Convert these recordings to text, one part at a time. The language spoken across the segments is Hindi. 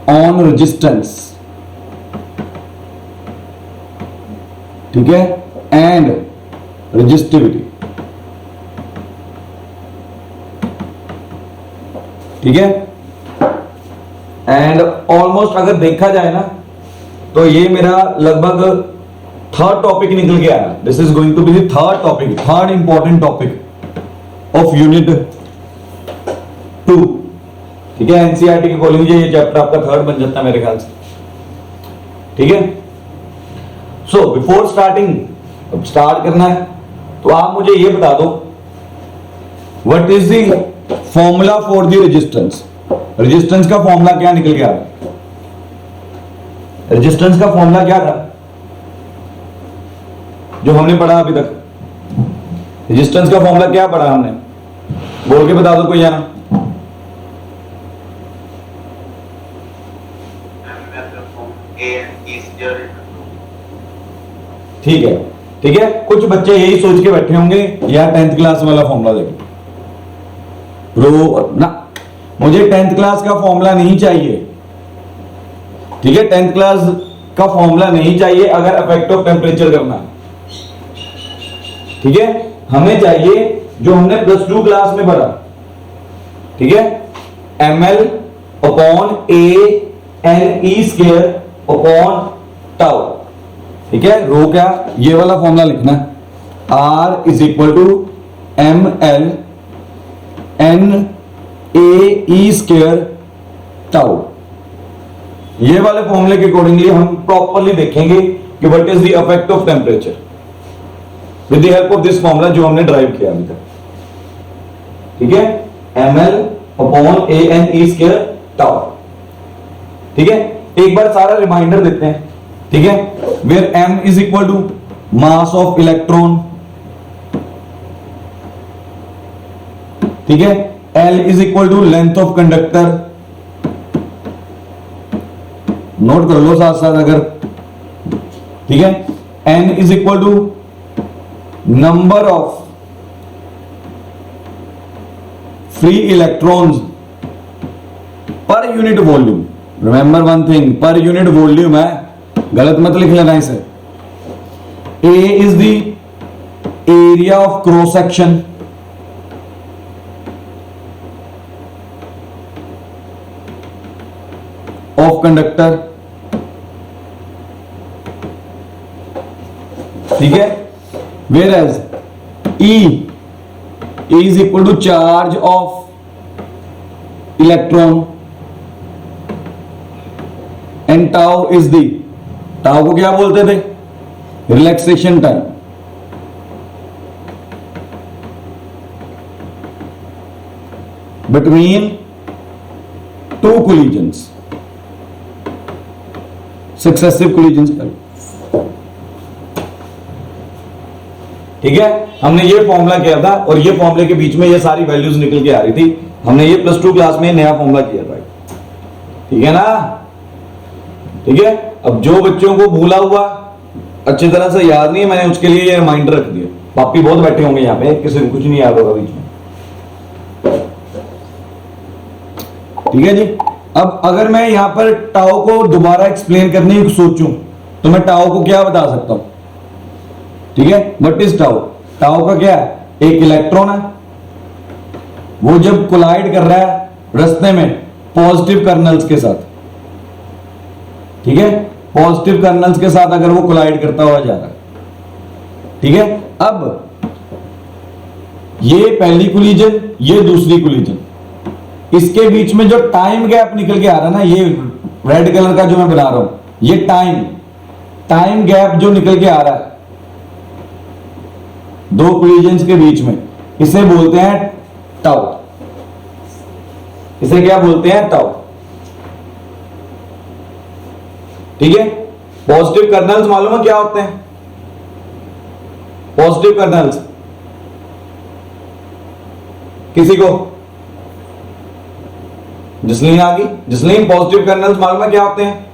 ऑन रेजिस्टेंस, ठीक है, एंड रेजिस्टिविटी, ठीक है। एंड ऑलमोस्ट अगर देखा जाए ना तो ये मेरा लगभग थर्ड टॉपिक निकल के आया। This is going to be the third topic, third important topic of unit 2, ठीक है। एनसीईआरटी के अकॉर्डिंग ये चैप्टर आपका थर्ड बन जाता है मेरे ख्याल से, ठीक है। सो बिफोर स्टार्टिंग, अब स्टार्ट करना है तो आप मुझे ये बता दो what is the formula for the resistance. Resistance का फॉर्मूला क्या निकल के आ रहा है? रेजिस्टेंस का फॉर्मूला क्या था जो हमने पढ़ा अभी तक? रेजिस्टेंस का फॉर्मूला क्या पढ़ा हमने? बोल के बता दो कोई जाना। ठीक है, ठीक है। कुछ बच्चे यही सोच के बैठे होंगे यार 10th क्लास वाला फॉर्मूला देखो रो ना, मुझे 10th क्लास का फॉर्मूला नहीं चाहिए, ठीक है। 10th क्लास का फॉर्मूला नहीं चाहिए अगर इफेक्ट ऑफ टेम्परेचर करना है, ठीक है। हमें चाहिए जो हमने +2 क्लास में पढ़ा, ठीक है, ml upon a/ne² upon tau, ठीक है। रो क्या, ये वाला फॉर्मूला लिखना है, R is equal to ml NaE² tau. ये वाले फॉर्मूले के अकॉर्डिंगली हम प्रॉपरली देखेंगे कि what is the effect of temperature with the help of this formula जो हमने ड्राइव किया अभी तक, ठीक है। ml अपॉन ANE² टाउ, ठीक है। एक बार सारा रिमाइंडर देते हैं, ठीक है। Where m is equal to mass of electron, ठीक है। L is equal to length of conductor, note कर लो साथ साथ अगर, ठीक है। N is equal to number of free electrons per unit volume. Remember one thing, per unit volume है, गलत मत लिख लेना इसे। A is the area of cross section, of conductor, ठीक है। Whereas E is equal to charge of electron and tau is the, tau को क्या बोलते थे? Relaxation time, between two collisions, successive collisions का, ठीक है। हमने ये फॉर्मूला किया था और ये फॉर्मूले के बीच में ये सारी वैल्यूज निकल के आ रही थी। हमने ये +2 क्लास में नया फॉर्मूला किया था, ठीक है ना, ठीक है। अब जो बच्चों को भूला हुआ, अच्छी तरह से याद नहीं है, मैंने उसके लिए ये रिमाइंडर रख दिया। पापी बहुत बैठे होंगे यहाँ पे, किसी को कुछ नहीं याद होगा बीच में, ठीक है जी। अब अगर मैं यहां पर टाउ को दोबारा एक्सप्लेन करने की सोचूं तो मैं टाउ को क्या बता सकता हूं, ठीक है। What is tau? टाउ का क्या है? एक इलेक्ट्रॉन है, वो जब कोलाइड कर रहा है रास्ते में पॉजिटिव कर्नल्स के साथ, ठीक है, पॉजिटिव कर्नल्स के साथ अगर वो कोलाइड करता हुआ जा रहा है, ठीक है। अब ये पहली कोलिजन, ये दूसरी कोलिजन, इसके बीच में जो टाइम गैप निकल के आ रहा है ना, ये रेड कलर का जो मैं बना रहा हूं, ये टाइम गैप जो निकल के आ रहा है दो कोलिजन्स के बीच में, इसे बोलते हैं टाउ। इसे क्या बोलते हैं? टाउ, ठीक है। पॉजिटिव कर्नल्स मालूम है क्या होते हैं? पॉजिटिव कर्नल्स किसी को? जिसलिन आ गई, जिसलिन पॉजिटिव कर्नल्स मालूम है क्या होते हैं?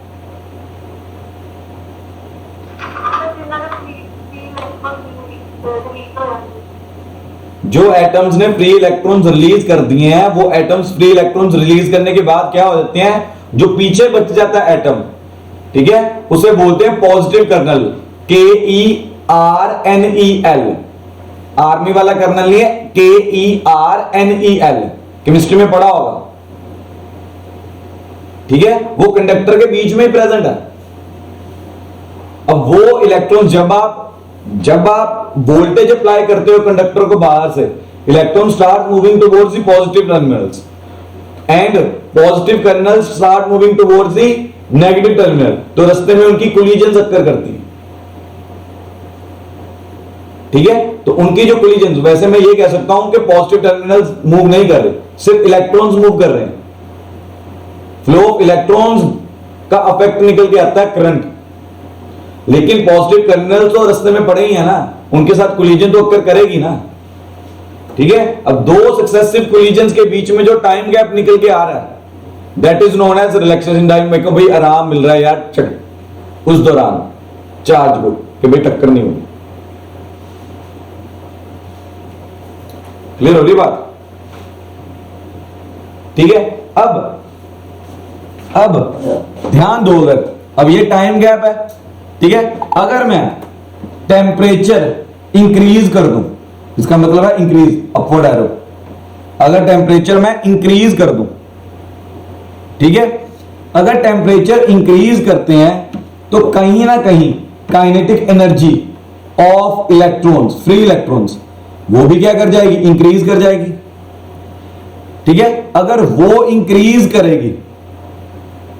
जो एटम्स ने फ्री इलेक्ट्रॉन्स रिलीज कर दिए हैं, वो एटम्स फ्री इलेक्ट्रॉन्स रिलीज करने के बाद क्या हो जाते हैं? जो पीछे बच जाता है एटम, ठीक है, उसे बोलते हैं पॉजिटिव कर्नल, KERNEL। आर्मी वाला कर्नल नहीं है, KERNEL, केमिस्ट्री में पढ़ा होगा, ठीक है। वो कंडक्टर के बीच में ही प्रेजेंट है। अब वो इलेक्ट्रॉन जब आप वोल्टेज अप्लाई करते हो कंडक्टर को बाहर से, electron start moving towards the positive terminals and positive colonel's start moving towards the negative terminal, तो रास्ते में उनकी कोलिजन अक्कर करती है, ठीक है। तो उनकी जो कोलिजन, वैसे मैं ये कह सकता हूं कि पॉजिटिव टर्मिनल्स मूव नहीं कर रहे, सिर्फ इलेक्ट्रॉन्स मूव कर रहे हैं। फ्लो ऑफ इलेक्ट्रॉन्स का अफेक्ट निकल के आता है करंट, लेकिन पॉजिटिव टर्मिनल तो रास्ते में पड़े ही है ना, उनके साथ कोलिजन तो अक्कर करेगी ना, ठीक है। अब दो सक्सेसिव कोलिजन्स के बीच में जो टाइम गैप निकल के आ रहा है, that is known age relaxation time. मेरे को भाई आराम मिल रहा है यार उस दौरान चार्ज को, कि भाई टक्कर नहीं होगी। क्लियर हो रही बात, ठीक है। अब ध्यान दो, अगर अब ये टाइम गैप है, ठीक है, अगर मैं टेम्परेचर इंक्रीज कर दूं, इसका मतलब है इंक्रीज, अपवर्ड एरो, अगर टेम्परेचर मैं इंक्रीज कर दूं, ठीक है, अगर टेम्परेचर इंक्रीज करते हैं तो कहीं ना कहीं kinetic energy of electrons, free electrons, वो भी क्या कर जाएगी, इंक्रीज कर जाएगी, ठीक है। अगर वो इंक्रीज करेगी,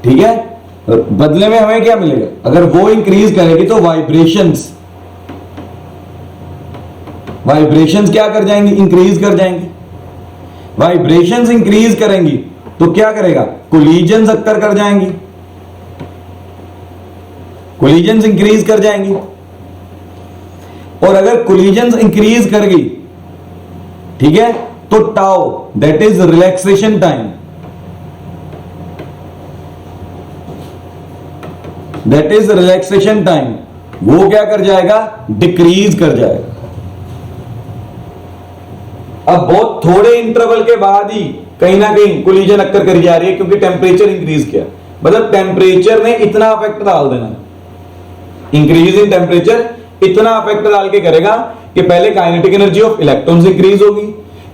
ठीक है, बदले में हमें क्या मिलेगा, अगर वो इंक्रीज करेगी तो वाइब्रेशंस क्या कर जाएंगी, इंक्रीज कर जाएंगी। वाइब्रेशंस इंक्रीज करेंगी तो क्या करेगा, कोलिजन्स अक्कर कर जाएंगी, कोलिजन्स इंक्रीज कर जाएंगी। और अगर कोलिजन्स इंक्रीज कर गई, ठीक है, तो tau, that is relaxation time, that is relaxation time, वो क्या कर जाएगा, डिक्रीज कर जाएगा। अब बहुत थोड़े इंटरवल के बाद ही कहीं ना कहीं कोलिजन अक्कर करी जा रही है, क्योंकि टेम्परेचर इंक्रीज किया, मतलब टेम्परेचर ने इतना अफेक्ट डाल देना, इंक्रीज इन टेम्परेचर इतना अफेक्ट डाल के करेगा कि पहले kinetic energy of electrons increase होगी।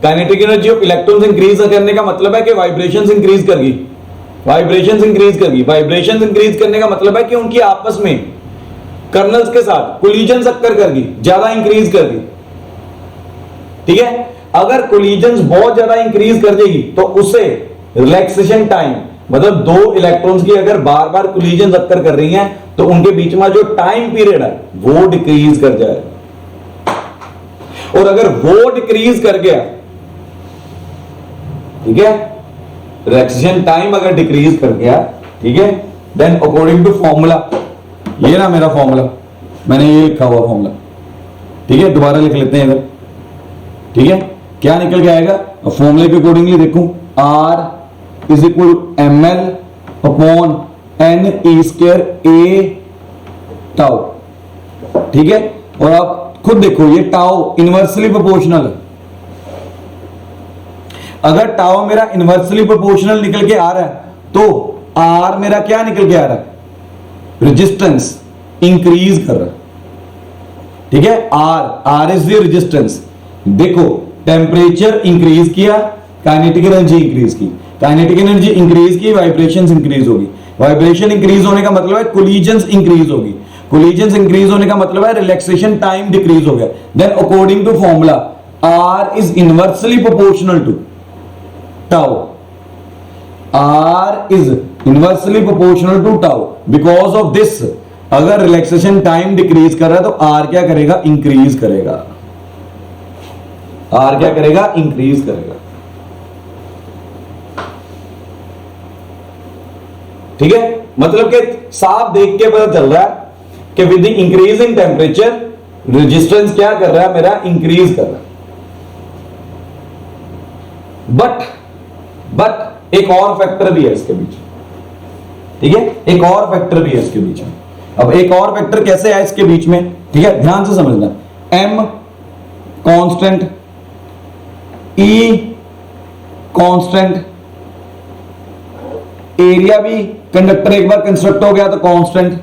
Kinetic energy of electrons increase करने का मतलब है कि वाइब्रेशंस इंक्रीज करगी, वाइब्रेशंस इंक्रीज करगी। वाइब्रेशंस इंक्रीज करने का मतलब है कि उनकी आपस में कर्नल्स के साथ कोलिजन अक्कर करगी, ज्यादा इंक्रीज करगी, ठीक है। अगर कोलिजन्स बहुत ज्यादा इंक्रीज कर देगी तो उससे रिलैक्सेशन टाइम, मतलब दो इलेक्ट्रॉन्स की अगर बार बार कोलिजन अक्कर कर रही हैं तो उनके बीच में जो टाइम पीरियड है वो डिक्रीज कर जाएगा। और अगर वो डिक्रीज कर गया, ठीक है, रिलैक्सेशन टाइम अगर डिक्रीज कर गया, ठीक है, देन अकॉर्डिंग टू फॉर्मूला, ये ना मेरा फॉर्मूला, मैंने ये लिखा हुआ फॉर्मूला, ठीक है, दोबारा लिख लेते हैं इधर, ठीक है। क्या निकल के आएगा, फॉर्मूले के अकॉर्डिंगली देखूं, R is equal ml upon n e square a tau, ठीक है। और आप खुद देखो, ये टाउ इनवर्सली प्रोपोर्शनल है। अगर टाउ मेरा इनवर्सली प्रोपोर्शनल निकल के आ रहा है तो R मेरा क्या निकल के आ रहा है, रेजिस्टेंस इंक्रीज कर रहा है, ठीक है। R is the resistance. देखो, टेम्परेचर इंक्रीज किया, काइनेटिक एनर्जी इंक्रीज की, काइनेटिक एनर्जी इंक्रीज की, वाइब्रेशंस इंक्रीज होगी, वाइब्रेशन इंक्रीज होने का मतलब है कोलिजन्स इंक्रीज होगी, कोलिजन्स इंक्रीज होने का मतलब है रिलैक्सेशन टाइम डिक्रीज हो गया। Then according to formula R is inversely proportional to tau, R is inversely proportional to tau. Because of this, अगर रिलैक्सेशन टाइम डिक्रीज कर रहा है तो R क्या करेगा, इंक्रीज करेगा, R क्या करेगा, इंक्रीज करेगा, ठीक है। मतलब कि साफ देख के पता चल रहा है कि with the increase in temperature resistance क्या कर रहा है, मेरा इंक्रीज कर रहा है। बट एक और फैक्टर भी है इसके बीच, ठीक है, एक और फैक्टर भी है इसके बीच में। अब एक और फैक्टर कैसे है इसके बीच में, ठीक है, ध्यान से समझना। M constant, E constant, area भी कंडक्टर एक बार कंस्ट्रक्ट हो गया तो कांस्टेंट,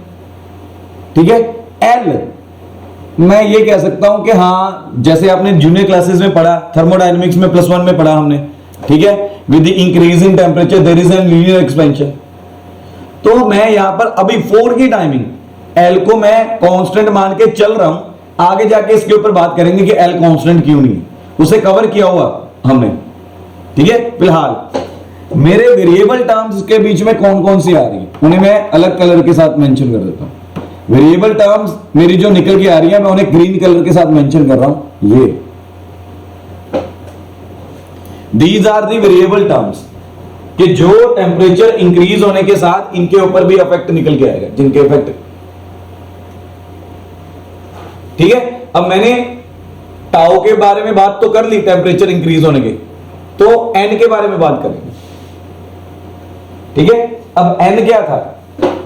ठीक है। एल मैं ये कह सकता हूं कि हाँ, जैसे आपने जूनियर क्लासेस में पढ़ा, थर्मोडायनेमिक्स में +1 में पढ़ा हमने, ठीक है, with the increase in temperature there is an linear expansion. तो मैं यहां पर अभी 4 की टाइमिंग एल को मैं कांस्टेंट मान के चल रहा हूं, आगे जाके इसके ऊपर बात करेंगे कि एल कांस्टेंट क्यों नहीं, उसे कवर किया हुआ हमने, ठीक है। फिलहाल मेरे वेरिएबल टर्म्स के बीच में कौन कौन सी आ रही है उन्हें मैं अलग कलर के साथ मेंशन कर देता हूं। वेरिएबल टर्म्स मेरी जो निकल के आ रही है मैं उन्हें ग्रीन कलर के साथ मेंशन कर रहा हूं। ये these are the variable terms कि जो टेम्परेचर इंक्रीज होने के साथ इनके ऊपर भी इफेक्ट निकल के आएगा, जिनके इफेक्ट, ठीक है। अब मैंने टाउ के बारे में बात तो कर ली टेम्परेचर इंक्रीज होने के, तो एन के बारे में बात करेंगे, ठीक है। अब एन क्या था,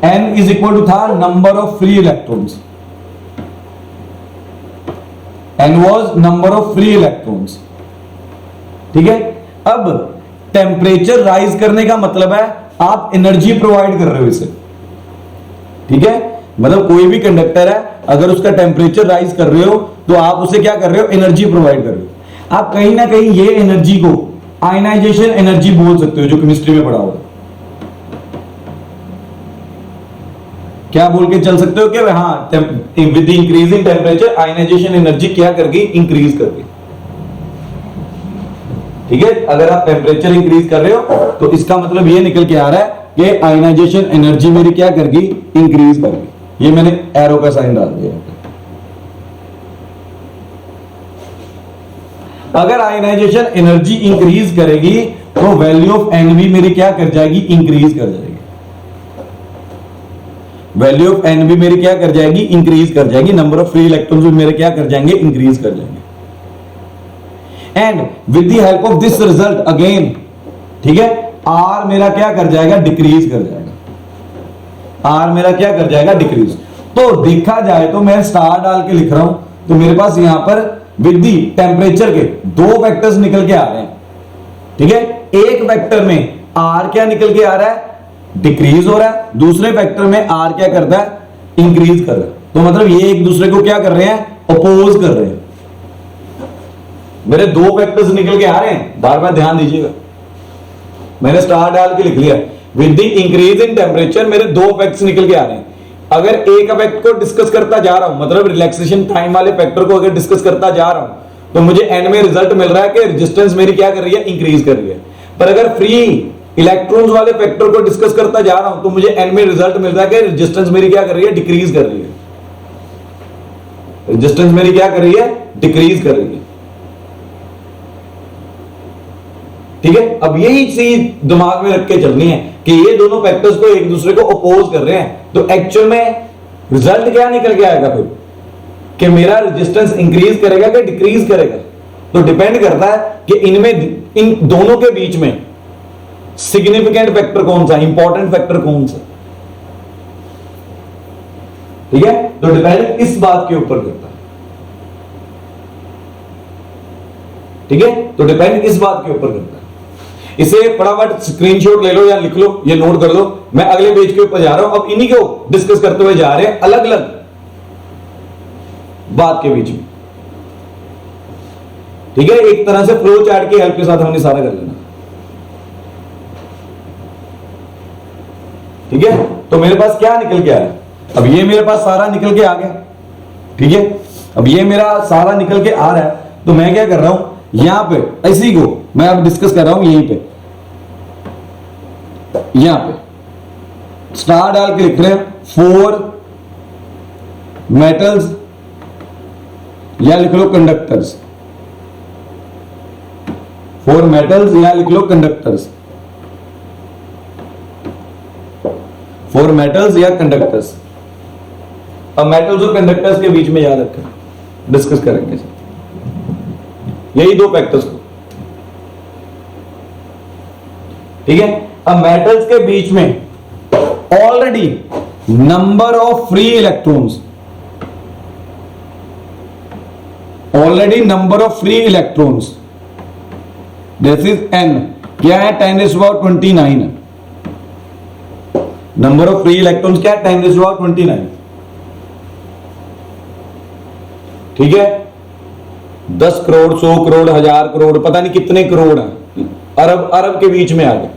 एन इज इक्वल टू था number of free electrons, N was number of free electrons, ठीक है। अब टेम्परेचर राइज करने का मतलब है आप एनर्जी प्रोवाइड कर रहे हो इसे, ठीक है। मतलब कोई भी कंडक्टर है, अगर उसका टेम्परेचर राइज कर रहे हो तो आप उसे क्या कर रहे हो, एनर्जी प्रोवाइड कर रहे हो। आप कहीं ना कहीं ये एनर्जी को आयनाइजेशन एनर्जी बोल सकते हो, जो केमिस्ट्री में पढ़ा होगा। क्या बोल के चल सकते हो कि हाँ, with increase in temperature ionisation energy क्या कर गई, इंक्रीज कर गई, ठीक है। अगर आप टेम्परेचर इंक्रीज कर रहे हो तो इसका मतलब ये निकल के आ रहा है कि आयनाइजेशन एनर्जी मेरी क्या कर गई, इंक्रीज कर गई। ये मैंने एरो का साइन डाल दिया। अगर आयनाइजेशन एनर्जी इंक्रीज करेगी तो वैल्यू ऑफ एन भी मेरी क्या कर जाएगी, इंक्रीज कर जाएगी। वैल्यू ऑफ एन भी मेरी क्या कर जाएगी, इंक्रीज कर जाएगी। नंबर ऑफ फ्री इलेक्ट्रॉन्स भी मेरे क्या कर जाएंगे, इंक्रीज कर जाएंगे। And with the help of this result again, ठीक है, आर मेरा क्या कर जाएगा, डिक्रीज कर जाएगा। आर मेरा क्या कर जाएगा, डिक्रीज। तो देखा जाए तो मैं स्टार डाल के लिख रहा हूं, तो मेरे पास यहां पर विद दी टेम्परेचर के 2 वेक्टर्स निकल के आ रहे हैं, ठीक है। एक वेक्टर में आर क्या निकल के आ रहा है, डिक्रीज हो रहा है। दूसरे वेक्टर में आर क्या करता है, इंक्रीज कर रहा है। तो मतलब ये एक दूसरे को क्या कर रहे हैं, अपोज कर रहे हैं। मेरे 2 वेक्टर्स निकल के आ रहे हैं, बार बार ध्यान दीजिएगा, मैंने स्टार डाल के लिख लिया। With the increase in temperature मेरे 2 फैक्ट्स निकल के आ रहे हैं। अगर एक फैक्ट को डिस्कस करता जा रहा हूं, मतलब रिलैक्सेशन टाइम वाले फैक्टर को अगर डिस्कस करता जा रहा हूं, तो मुझे एंड में रिजल्ट मिल रहा है कि रेजिस्टेंस मेरी क्या कर रही है, इंक्रीज कर रही है। पर अगर फ्री इलेक्ट्रॉन्स वाले फैक्टर को डिस्कस करता जा रहा हूं, तो मुझे एंड में रिजल्ट मिल रहा है कि रेजिस्टेंस मेरी क्या कर रही है, डिक्रीज कर रही है। रेजिस्टेंस मेरी क्या कर रही है, डिक्रीज कर रही है, ठीक है। अब यही चीज दिमाग में रख के चलनी है कि ये दोनों फैक्टर्स को एक दूसरे को अपोज कर रहे हैं, तो एक्चुअल में रिजल्ट क्या निकल के आएगा फिर, कि मेरा रेजिस्टेंस इंक्रीज करेगा कि डिक्रीज करेगा। तो डिपेंड करता है कि इनमें, इन दोनों के बीच में सिग्निफिकेंट फैक्टर कौन सा, इंपॉर्टेंट फैक्टर कौन सा, ठीक है। तो डिपेंड इस बात के ऊपर करता है, ठीक है। तो डिपेंड इस बात के ऊपर करता है। इसे फटाफट स्क्रीनशॉट ले लो या लिख लो, ये नोट कर लो। मैं अगले पेज के ऊपर जा रहा हूं, अब इन्हीं को डिस्कस करते हुए जा रहे हैं, अलग अलग बात के बीच में, ठीक है। एक तरह से फ्लो चार्ट की हेल्प के साथ हमने सारा कर लेना, ठीक है। तो मेरे पास क्या निकल के आया, अब ये मेरे पास सारा निकल के आ गया, ठीक है। अब ये मेरा सारा निकल के आ रहा है, तो मैं क्या कर रहा हूं, यहां पे इसी को मैं अब डिस्कस कर रहा हूं, यहीं पे यहां पे स्टार डाल के लिख रहे हैं 4 मेटल्स, या लिख लो कंडक्टर्स, 4 मेटल्स या लिख लो कंडक्टर्स, 4 मेटल्स या कंडक्टर्स। अब मेटल्स और कंडक्टर्स के बीच में याद रखें, डिस्कस करेंगे यही 2 फैक्टर्स को, ठीक है। अब मेटल्स के बीच में already number of free electrons, already number of free electrons this is n, क्या है 10⁻29 है, नंबर ऑफ फ्री इलेक्ट्रॉन्स क्या है, 10⁻29। ठीक है, 10 करोड़, 100 करोड़, 1000 करोड़, पता नहीं कितने करोड़ हैं, अरब अरब के बीच में आ गए।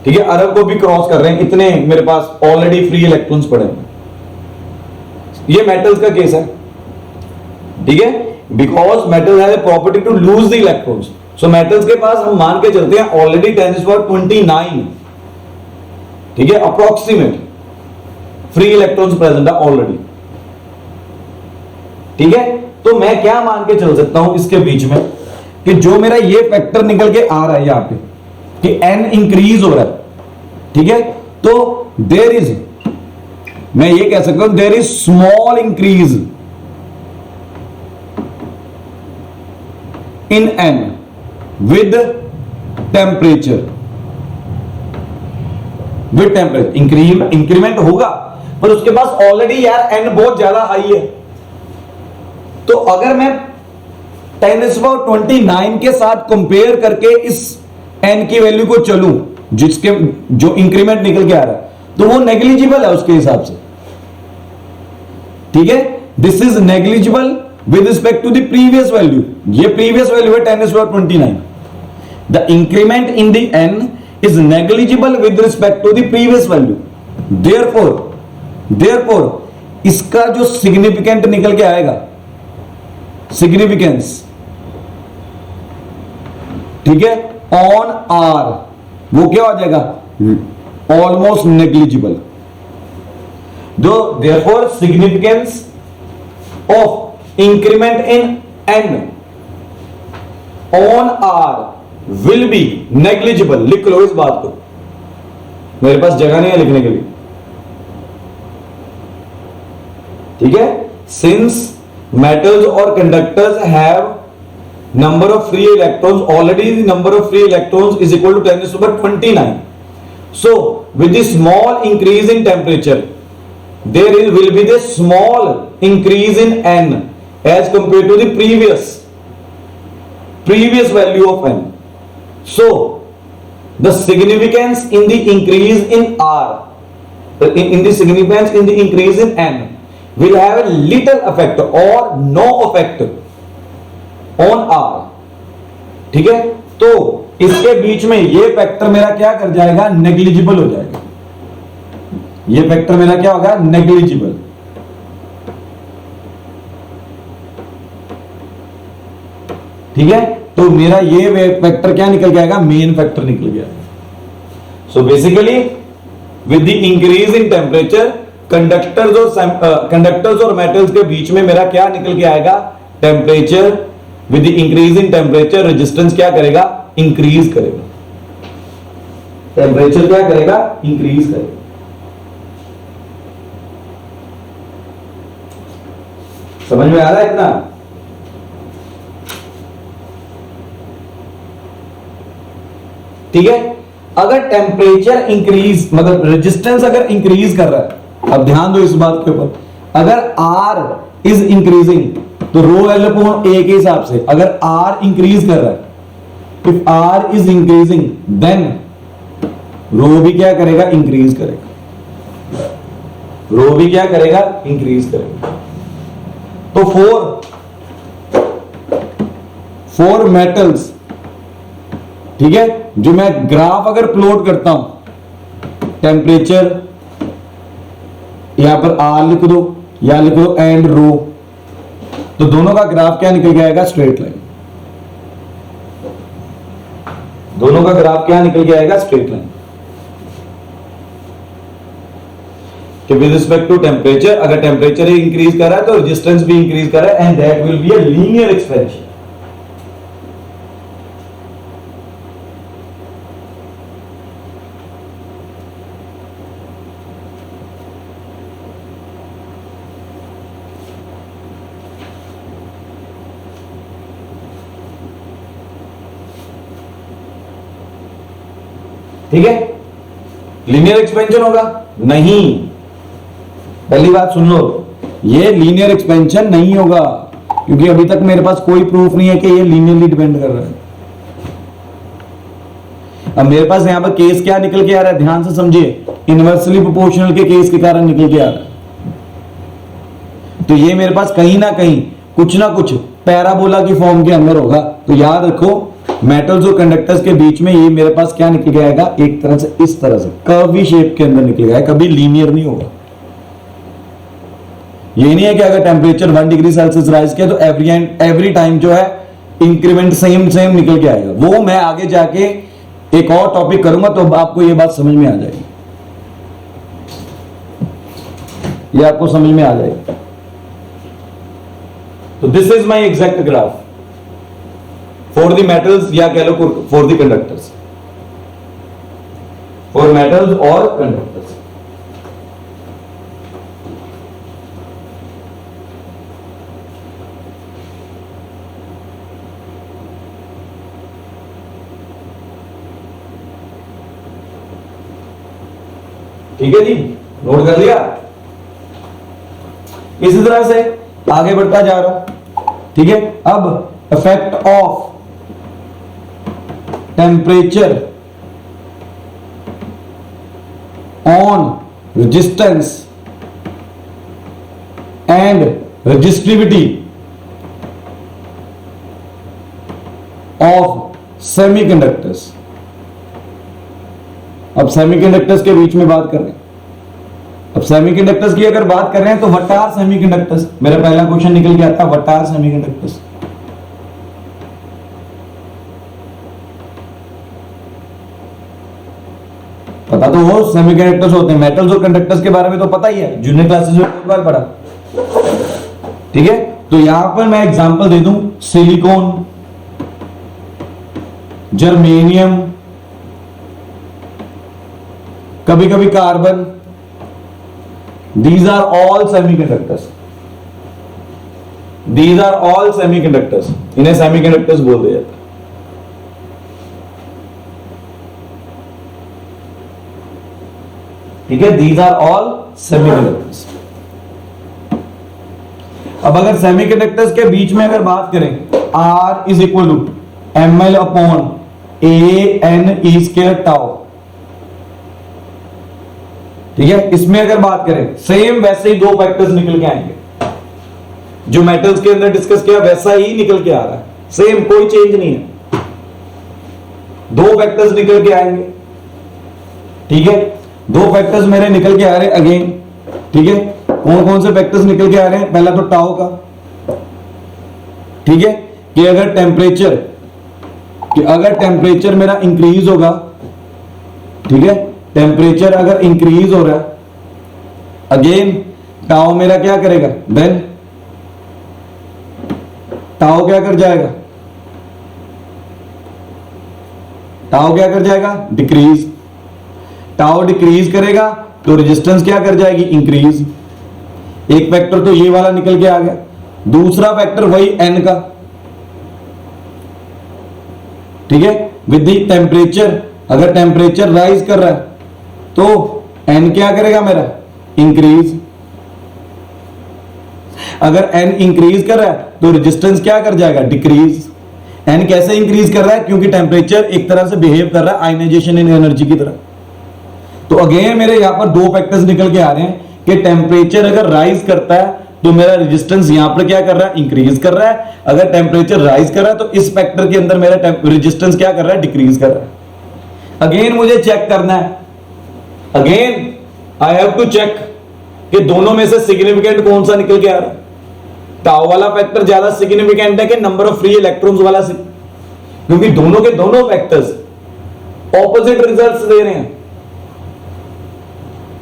ठीक है, अरब को भी क्रॉस कर रहे हैं, इतने मेरे पास ऑलरेडी फ्री इलेक्ट्रॉन्स पड़े हैं। ये मेटल्स का केस है। ठीक है, because metal has property to lose the electrons, so metals के पास हम मान के चलते हैं ऑलरेडी 10⁻29, ठीक है, अप्रोक्सीमेट फ्री इलेक्ट्रॉन्स प्रेजेंट है ऑलरेडी। ठीक है, तो मैं क्या मान के चल सकता हूं इसके बीच में कि जो मेरा ये फैक्टर निकल के आ रहा है यहां पे कि n इंक्रीज हो रहा है। ठीक है, तो देयर इज, मैं ये कह सकता हूं there is small increase in n with temperature, with temperature increment होगा, पर उसके पास ऑलरेडी यार n बहुत ज्यादा हाई है। तो अगर मैं 10⁻29 के साथ कंपेयर करके इस n की वैल्यू को चलूं, जिसके जो इंक्रीमेंट निकल के आ रहा है, तो वो नेग्लिजिबल है उसके हिसाब से। ठीक है, this is negligible with respect to the previous value. ये प्रीवियस वैल्यू है 10⁻29। The increment in the n is negligible with respect to the previous value. Therefore इसका जो सिग्निफिकेंट निकल के आएगा, सिग्निफिकेंस, ठीक है, ऑन आर, वो क्या हो जाएगा, ऑलमोस्ट नेग्लिजिबल। दो therefore significance of increment in n on R will be negligible. लिख लो इस बात को, मेरे पास जगह नहीं है लिखने के लिए। ठीक है, since metals or conductors have number of free electrons, already the number of free electrons is equal to 10⁻29. So with the small increase in temperature, there will be the small increase in n as compared to the previous value of n. So the significance in the increase in r, in the significance in the increase in n will have a little effect or no effect on r। ठीक है, तो इसके बीच में ये फैक्टर मेरा क्या कर जाएगा, नेग्लिजिबल हो जाएगा। ये फैक्टर मेरा क्या होगा, नेग्लिजिबल। ठीक है, तो मेरा ये फैक्टर क्या निकल जाएगा, मेन फैक्टर निकल गया। So basically with the increase in temperature conductors और मेटल्स के बीच में मेरा क्या निकल के आएगा, temperature, with the increase in temperature resistance क्या करेगा, इंक्रीज करेगा। टेम्परेचर क्या करेगा, इंक्रीज करेगा। समझ में आ रहा है इतना? ठीक है, अगर टेम्परेचर इंक्रीज, मतलब रेजिस्टेंस अगर इंक्रीज कर रहा है, अब ध्यान दो इस बात के ऊपर, अगर R इज इंक्रीजिंग तो रो एल अपॉन ए के हिसाब से, अगर R इंक्रीज कर रहा है, if R is increasing then rho भी क्या करेगा, इंक्रीज करेगा। रो भी क्या करेगा, इंक्रीज करेगा। तो फोर मेटल्स, ठीक है, जो मैं ग्राफ अगर प्लॉट करता हूं, टेम्परेचर यहां पर R लिख दो या लिख दो एंड रो, तो दोनों का ग्राफ क्या निकल के आएगा, स्ट्रेट लाइन। दोनों का ग्राफ क्या निकल के आएगा, स्ट्रेट लाइन। कि विद रिस्पेक्ट टू टेम्परेचर, अगर टेम्परेचर ही इंक्रीज कर रहा है तो रेजिस्टेंस भी इंक्रीज कर रहा है, and that will be a linear expansion. ठीक है, लीनियर एक्सपेंशन होगा नहीं, पहली बात सुन लो, ये लीनियर एक्सपेंशन नहीं होगा, क्योंकि अभी तक मेरे पास कोई प्रूफ नहीं है कि ये लीनियरली डिपेंड कर रहा है। अब मेरे पास यहां पर केस क्या निकल के आ रहा है, ध्यान से समझिए, इनवर्सली प्रोपोर्शनल के केस के कारण निकल के आ रहा है। तो ये मेरे पास कहीं ना कहीं कुछ ना कुछ पैराबोला की फॉर्म के अंदर होगा। तो याद रखो, मेटल्स और कंडक्टर्स के बीच में ये मेरे पास क्या निकल के आएगा, एक तरह से इस तरह से कर्वी शेप के अंदर निकल गया, कभी लीनियर नहीं होगा। ये नहीं है कि अगर टेम्परेचर 1 डिग्री सेल्सियस राइज किया तो एवरी टाइम जो है इंक्रीमेंट सेम सेम निकल के आएगा। वो मैं आगे जाके एक और टॉपिक करूंगा तो आपको ये बात समझ में आ जाएगी, ये आपको समझ में आ जाएगी। तो this is my exact graph for the metals, या कह लो for the conductors, for metals और कंडक्टर्स। ठीक है जी, नोट कर लिया। इसी तरह से आगे बढ़ता जा रहा, ठीक है। अब effect of temperature on resistance and resistivity of semiconductors. अब सेमीकंडक्टर्स के बीच में बात कर रहे हैं। अब सेमीकंडक्टर्स की अगर बात कर रहे हैं तो व्हाट आर सेमीकंडक्टर्स, मेरा पहला क्वेश्चन निकल के आता है, व्हाट आर सेमीकंडक्टर्स। पता तो हो सेमीकंडक्टर्स होते हैं, मेटल्स और कंडक्टर्स के बारे में तो पता ही है, जूनियर क्लासेस में एक बार पढ़ा, ठीक है। तो यहां पर मैं एग्जांपल दे दूं, सिलिकॉन, जर्मेनियम, कभी कभी carbon, these are all semiconductors, these are all semiconductors, इन्हें semiconductors बोल दिया जाता है। ठीक है, these are all semiconductors। अब अगर सेमीकंडक्टर्स के बीच में अगर बात करें, R is equal to ml upon ANE² tau, ठीक है। इसमें अगर बात करें सेम वैसे ही दो फैक्टर्स निकल के आएंगे, जो मेटल्स के अंदर डिस्कस किया वैसा ही निकल के आ रहा है, सेम, कोई चेंज नहीं है। दो फैक्टर्स निकल के आएंगे, ठीक है। दो फैक्टर्स मेरे निकल के आ रहे हैं अगेन, ठीक है। कौन कौन से फैक्टर्स निकल के आ रहे हैं, पहला तो टाउ का, ठीक है, कि अगर टेम्परेचर मेरा इंक्रीज होगा, ठीक है, टेम्परेचर अगर इंक्रीज हो रहा है, अगेन टाउ मेरा क्या करेगा, देन टाउ क्या कर जाएगा, टाउ क्या कर जाएगा, डिक्रीज। टाउ डिक्रीज करेगा तो रेजिस्टेंस क्या कर जाएगी, इंक्रीज। एक फैक्टर तो ये वाला निकल के आ गया, दूसरा फैक्टर वही एन का, ठीक है, विद द टेम्परेचर। अगर टेम्परेचर राइज कर रहा है तो एन क्या करेगा मेरा, इंक्रीज। अगर एन इंक्रीज कर रहा है तो रेजिस्टेंस क्या कर जाएगा, डिक्रीज। एन कैसे इंक्रीज कर रहा है, क्योंकि टेम्परेचर एक तरह से बिहेव कर रहा है आयनाइजेशन इन एनर्जी की तरह। तो अगेन मेरे यहां पर दो फैक्टर्स निकल के आ रहे हैं कि टेम्परेचर अगर राइज करता है तो मेरा रेजिस्टेंस यहां पर क्या कर रहा है, इंक्रीज कर रहा है। अगर टेम्परेचर राइज कर रहा है तो इस फैक्टर के अंदर मेरा रेजिस्टेंस क्या कर रहा है, डिक्रीज कर रहा है। अगेन मुझे चेक करना है, again I have to check कि दोनों में से सिग्निफिकेंट कौन सा निकल के आ रहा है। टाउ वाला फैक्टर ज्यादा सिग्निफिकेंट है कि नंबर ऑफ फ्री इलेक्ट्रॉन्स वाला, क्योंकि दोनों के दोनों फैक्टर्स ऑपोजिट रिजल्ट्स दे रहे हैं।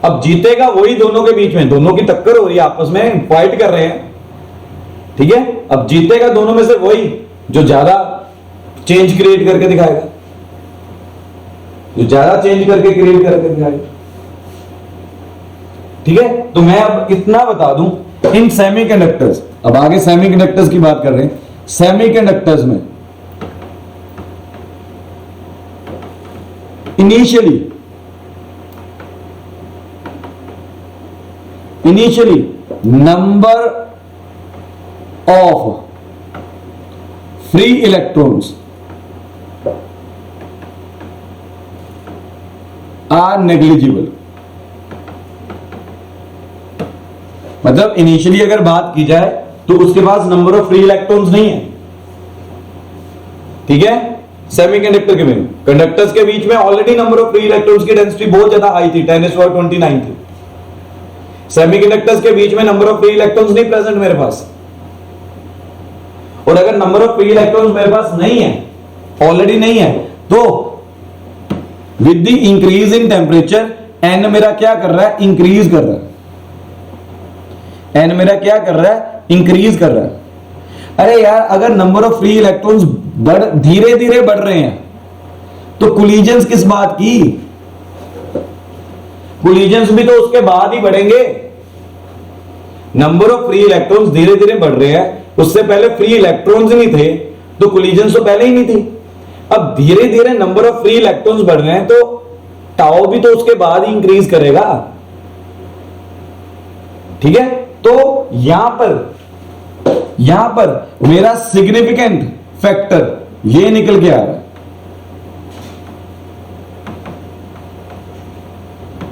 अब जीतेगा वही, दोनों के बीच में दोनों की टक्कर हो रही है, आपस में फाइट कर रहे हैं, ठीक है। अब जीतेगा दोनों में से वही जो ज्यादा चेंज क्रिएट करके दिखाएगा, जो ज्यादा चेंज करके क्रिएट करके दिखाएगा, ठीक है। तो मैं अब इतना बता दूं, इन सेमीकंडक्टर्स, अब आगे सेमीकंडक्टर्स की बात कर रहे हैं। सेमीकंडक्टर्स में initially number of free electrons are negligible. मतलब इनिशियली अगर बात की जाए तो उसके पास नंबर ऑफ फ्री इलेक्ट्रॉन्स नहीं है, ठीक है। सेमीकंडक्टर के में कंडक्टर्स के बीच में already number of free electrons की डेंसिटी बहुत ज्यादा हाई थी, 10⁻29 थी। सेमीकंडक्टर्स के बीच में नंबर ऑफ फ्री इलेक्ट्रॉन्स नहीं प्रेजेंट मेरे पास, और अगर नंबर ऑफ फ्री इलेक्ट्रॉन्स मेरे पास नहीं है, ऑलरेडी नहीं है, तो with the increase in temperature N मेरा क्या कर रहा है, इंक्रीज कर रहा है। एन मेरा क्या कर रहा है, इंक्रीज कर रहा है। अरे यार, अगर नंबर ऑफ फ्री इलेक्ट्रॉन्स धीरे धीरे बढ़ रहे हैं तो कोलिजन्स किस बात की, कोलिजन्स भी तो उसके बाद ही बढ़ेंगे। नंबर ऑफ फ्री इलेक्ट्रॉन्स धीरे धीरे बढ़ रहे हैं, उससे पहले फ्री इलेक्ट्रॉन्स नहीं थे तो कोलिजन्स तो पहले ही नहीं थी। अब धीरे धीरे नंबर ऑफ फ्री इलेक्ट्रॉन्स बढ़ रहे हैं तो टाउ भी तो उसके बाद ही इंक्रीज करेगा, ठीक है। तो यहां पर मेरा सिग्निफिकेंट फैक्टर ये निकल के आ रहा है,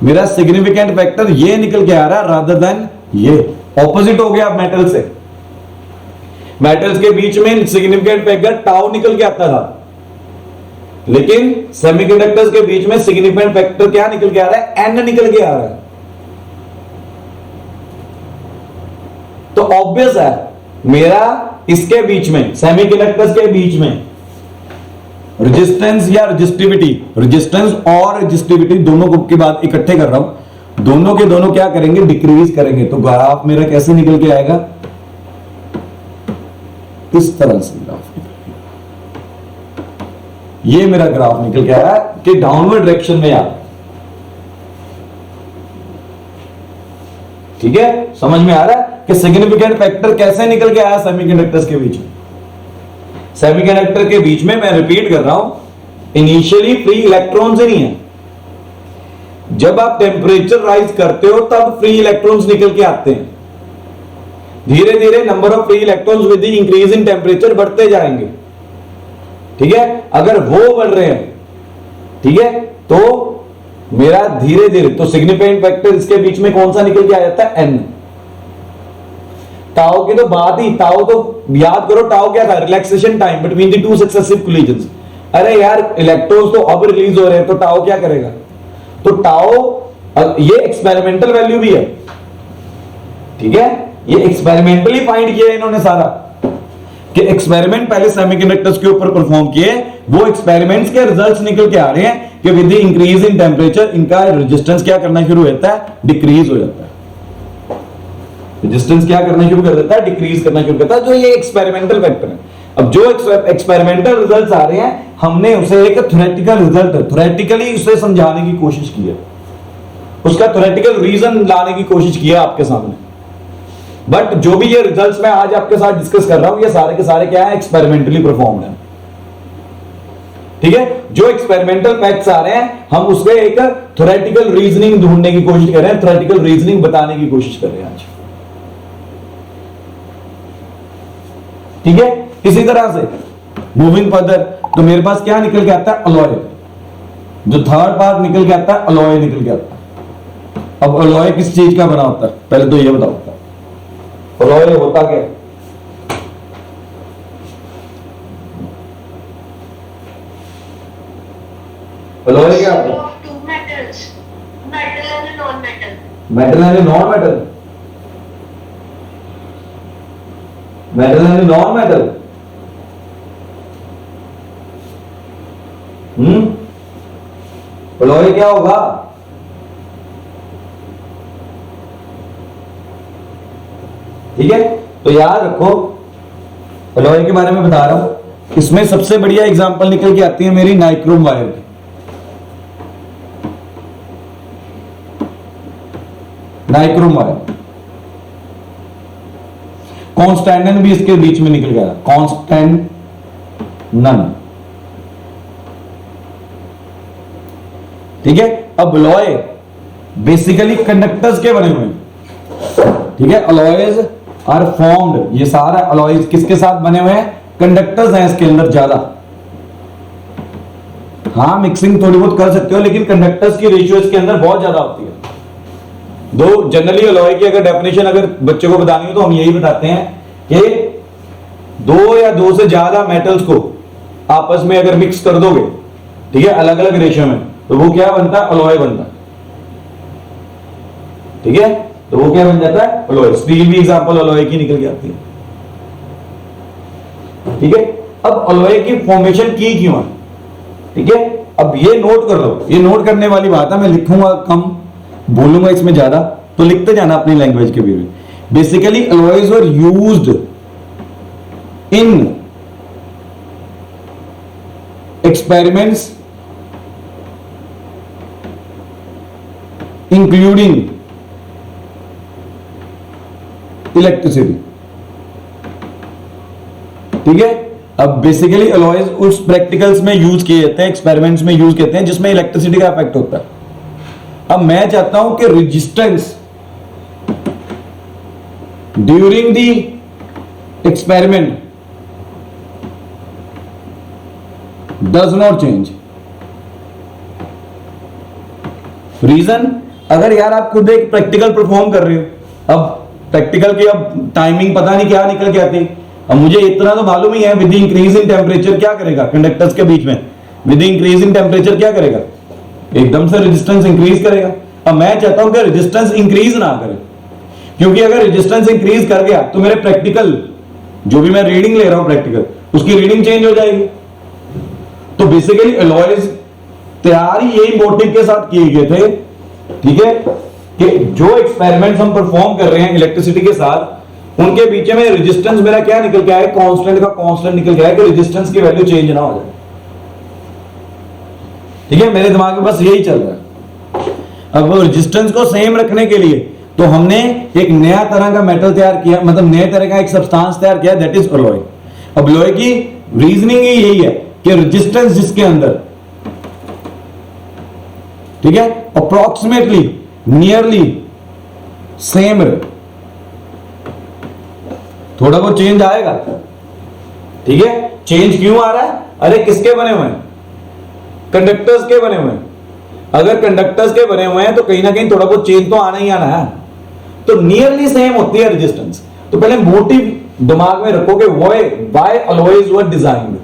मेरा सिग्निफिकेंट फैक्टर ये निकल के आ रहा है रादर देन ये। ऑपोजिट हो गया मेटल से। मेटल्स के बीच में सिग्निफिकेंट फैक्टर टाउ निकल के आता था, लेकिन सेमीकंडक्टर्स के बीच में सिग्निफिकेंट फैक्टर क्या निकल के आ रहा है, एन निकल के आ रहा है। तो ऑब्वियस है मेरा इसके बीच में, सेमीकंडक्टर्स के बीच में रेजिस्टेंस या रेजिस्टिविटी, रेजिस्टेंस और रेजिस्टिविटी दोनों की बात इकट्ठे कर रहा हूं, दोनों के दोनों क्या करेंगे, डिक्रीज करेंगे। तो ग्राफ मेरा कैसे निकल के आएगा, इस तरह से ग्राफ ये मेरा ग्राफ निकल के आया कि डाउनवर्ड डायरेक्शन में आ, ठीक है। समझ में आ रहा है कि सिग्निफिकेंट फैक्टर कैसे निकल के आया सेमीकंडक्टर्स के बीच में। सेमीकंडक्टर के बीच में मैं रिपीट कर रहा हूं, इनिशियली फ्री इलेक्ट्रॉन्स ही नहीं है। जब आप टेम्परेचर राइज करते हो तब फ्री इलेक्ट्रॉन्स निकल के आते हैं। धीरे धीरे number of free electrons with increase in temperature बढ़ते जाएंगे, ठीक है। अगर वो बढ़ रहे हैं, ठीक है, तो मेरा धीरे धीरे, तो सिग्निफिकेंट फैक्टर इसके बीच में कौन सा निकल के आ जाता है, एन। टाउ की तो बात ही, टाउ तो याद करो, टाउ क्या था, relaxation time between the two successive collisions. अरे यार, इलेक्ट्रॉन्स तो अब रिलीज हो रहे हैं, तो टाउ क्या करेगा, तो टाउ ये एक्सपेरिमेंटल वैल्यू भी है, ठीक है। ये एक्सपेरिमेंटली फाइंड किया है इन्होंने सारा, कि एक्सपेरिमेंट पहले सेमीकंडक्टर्स के ऊपर परफॉर्म किए, वो एक्सपेरिमेंट्स के रिजल्ट्स निकल के आ रहे हैं कि with the increase in temperature इनका रेजिस्टेंस क्या करना शुरू होता है, डिक्रीज हो जाता है। रेजिस्टेंस क्या करना शुरू कर देता है, डिक्रीज करना शुरू करता है। जो ये एक्सपेरिमेंटल फैक्टर है। अब जो एक्सपेरिमेंटल रिजल्ट्स आ रहे हैं, हमने उसे एक थ्योरेटिकल रिजल्ट, थ्योरेटिकली उसे समझाने की कोशिश की है, उसका थ्योरेटिकल रीजन लाने की कोशिश की है आपके सामने। बट जो भी ये रिजल्ट्स मैं आज आपके साथ डिस्कस कर रहा हूं, ये सारे के सारे क्या है, एक्सपेरिमेंटली परफॉर्म्ड है, ठीक है। जो एक्सपेरिमेंटल फैक्ट्स आ रहे हैं, हम उसमें एक थ्योरेटिकल रीजनिंग ढूंढने की कोशिश कर रहे हैं, थ्योरेटिकल रीजनिंग बताने की कोशिश कर रहे हैं आज, ठीक है। इसी तरह से मूविंग फर्दर, तो मेरे पास क्या निकल के आता है, अलॉय। जो थर्ड पार्ट निकल के आता है, अलॉय निकल के आता है। अब अलॉय किस चीज का बना होता है, पहले तो ये बताओ, अलॉय होता क्या, अलॉय क्या होता है, metal and non metal, metal and non metal, metal and non metal. Alloy क्या होगा, ठीक है। तो याद रखो, अलॉय के बारे में बता रहा हूं। इसमें सबसे बढ़िया एग्जांपल निकल के आती है मेरी नाइक्रोम वायर की। नाइक्रोम वायर, कॉन्स्टेंटन भी इसके बीच में निकल गया, कॉन्स्टेंटन, ठीक है। अब अलॉय बेसिकली कंडक्टर्स के बने हुए हैं, ठीक है। अलॉयज आर फॉर्म्ड, ये सारा अलॉयज किसके साथ बने हुए हैं, कंडक्टर्स हैं इसके अंदर ज्यादा, हाँ मिक्सिंग थोड़ी बहुत कर सकते हो, लेकिन कंडक्टर्स की रेशियो इसके अंदर बहुत ज्यादा होती है। दो जनरली अलॉय की अगर डेफिनेशन अगर बच्चे को बतानी हो तो हम यही बताते हैं कि दो या दो से ज्यादा मेटल्स को आपस में अगर मिक्स कर दोगे, ठीक है, अलग अलग रेशियो में, तो वो क्या बनता है? अलॉय बनता है। ठीक है, तो वो क्या बन जाता है? अलॉय। स्टील भी एग्जांपल अलॉय की निकल के आती है। ठीक है, अब अलॉय की फॉर्मेशन की क्यों है? ठीक है, अब ये नोट कर लो, ये नोट करने वाली बात है। मैं लिखूंगा कम, बोलूंगा इसमें ज्यादा, तो लिखते जाना अपनी लैंग्वेज के भी। Basically alloys were used in experiments including electricity. ठीक है, अब बेसिकली अलॉयज उस प्रैक्टिकल्स में यूज किए जाते हैं, एक्सपेरिमेंट्स में यूज करते हैं जिसमें इलेक्ट्रिसिटी का इफेक्ट होता है। अब मैं चाहता हूं कि resistance during the experiment does not change. Reason, अगर यार आप खुद एक प्रैक्टिकल परफॉर्म कर रहे हो, अब प्रैक्टिकल की अब टाइमिंग पता नहीं क्या निकल के आती, अब मुझे इतना तो मालूम ही है विद इंक्रीज इन टेम्परेचर क्या करेगा कंडक्टर्स के बीच में, विद इंक्रीज इन टेम्परेचर क्या करेगा? एकदम से रेजिस्टेंस इंक्रीज करेगा। अब मैं चाहता हूं कि रेजिस्टेंस इंक्रीज ना करे, क्योंकि अगर रेजिस्टेंस इंक्रीज कर गया तो मेरे प्रैक्टिकल जो भी मैं रीडिंग ले रहा हूं प्रैक्टिकल, उसकी रीडिंग चेंज हो जाएगी। तो बेसिकली अलॉयज तैयार ही यही मोटिव के साथ किए गए थे, ठीक है, कि जो एक्सपेरिमेंट्स हम परफॉर्म कर रहे हैं इलेक्ट्रिसिटी के साथ, उनके बीच में रेजिस्टेंस मेरा क्या निकल के आया? कांस्टेंट का कांस्टेंट निकल के आया कि रेजिस्टेंस की वैल्यू चेंज ना हो जाए। ठीक है, मेरे दिमाग में बस यही चल रहा है। अब रेजिस्टेंस को सेम रखने के लिए तो हमने एक नया तरह का मेटल तैयार किया, मतलब नए तरह का एक सब्सटेंस तैयार किया, दैट इज अलॉय। अब अलॉय की रीजनिंग ही यही है कि रेजिस्टेंस जिसके अंदर, ठीक है, अप्रोक्सीमेटली नियरली सेम रहे, थोड़ा बहुत चेंज आएगा। ठीक है, चेंज क्यों आ रहा है? अरे किसके बने हुए हैं? कंडक्टर्स के बने हुए हैं। अगर कंडक्टर्स के बने हुए हैं तो कहीं ना कहीं थोड़ा बहुत चेंज तो आना ही आना है। तो नियरली सेम होती है रेजिस्टेंस। तो पहले मोटिव दिमाग में रखो कि why alloys were designed,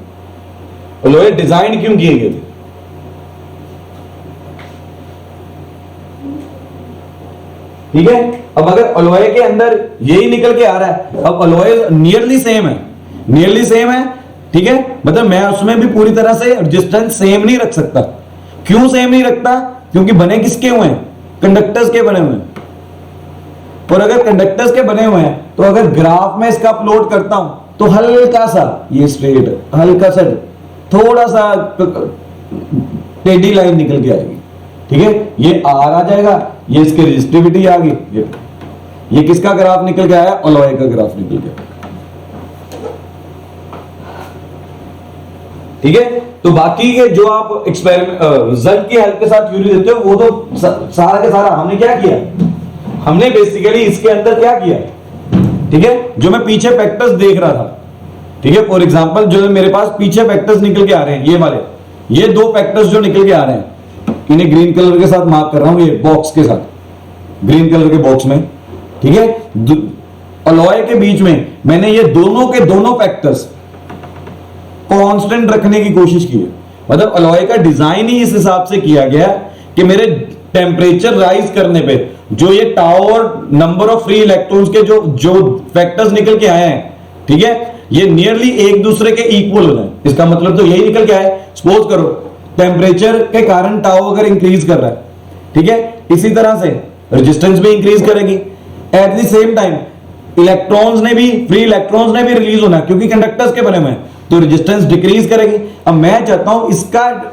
alloy design क्यों किए गए थे। ठीक है, अब अगर अलॉय के अंदर यही निकल के आ रहा है, अब अलॉय नियरली सेम है, नियरली सेम है, ठीक है, मतलब मैं उसमें भी पूरी तरह से रेजिस्टेंस सेम नहीं रख सकता। क्यों सेम नहीं रखता? क्योंकि बने किसके हुए हैं? कंडक्टर्स के बने हुए हैं। और अगर कंडक्टर्स के बने हुए हैं तो अगर ग्राफ में इसका प्लॉट करता हूं तो हल्का सा ये स्ट्रेट, हल्का सा थोड़ा सा टेढ़ी लाइन निकल के आएगी। ठीक है, ये आर आ जाएगा, ये इसकी रेजिस्टिविटी आ गई, ये किसका ग्राफ निकल के आया? अलॉय का ग्राफ निकल के। ठीक है, तो बाकी के जो आप एक्सपेरिमेंट रिजल्ट की हेल्प के साथ थ्योरी देते हो वो तो सारा के सारा हमने क्या किया? हमने बेसिकली इसके अंदर क्या किया? ठीक है, जो मैं पीछे फैक्टर्स देख रहा था, ठीक है, फॉर एग्जांपल जो मेरे पास पीछे फैक्टर्स निकल के आ रहे हैं, ये वाले, ये दो फैक्टर्स जो निकल के आ रहे हैं, इन्हें ग्रीन कलर के साथ मार्क कर रहा हूं, ये बॉक्स के साथ, ग्रीन कलर के बॉक्स में। ठीक है, अलॉय के बीच में मैंने ये दोनों के दोनों फैक्टर्स कांस्टेंट रखने की कोशिश की है। मतलब अलॉय का डिजाइन ही इस हिसाब से किया गया कि मेरे टेम्परेचर राइज करने पे जो ये टाउ और नंबर ऑफ फ्री इलेक्ट्रॉन्स के जो फैक्टर्स निकल के आए हैं, ठीक है, ये नियरली एक दूसरे के इक्वल हो जाए। इसका मतलब तो यही निकल के आए। सपोज करो टेम्परेचर के कारण टाउ अगर इंक्रीज कर रहा है, ठीक है, इसी तरह से रेजिस्टेंस भी इंक्रीज करेगी। At the same time electrons ने भी, फ्री इलेक्ट्रॉन्स ने भी रिलीज होना, क्योंकि कंडक्टर्स के बने हुए हैं, तो रेजिस्टेंस डिक्रीज करेगी। अब मैं चाहता हूं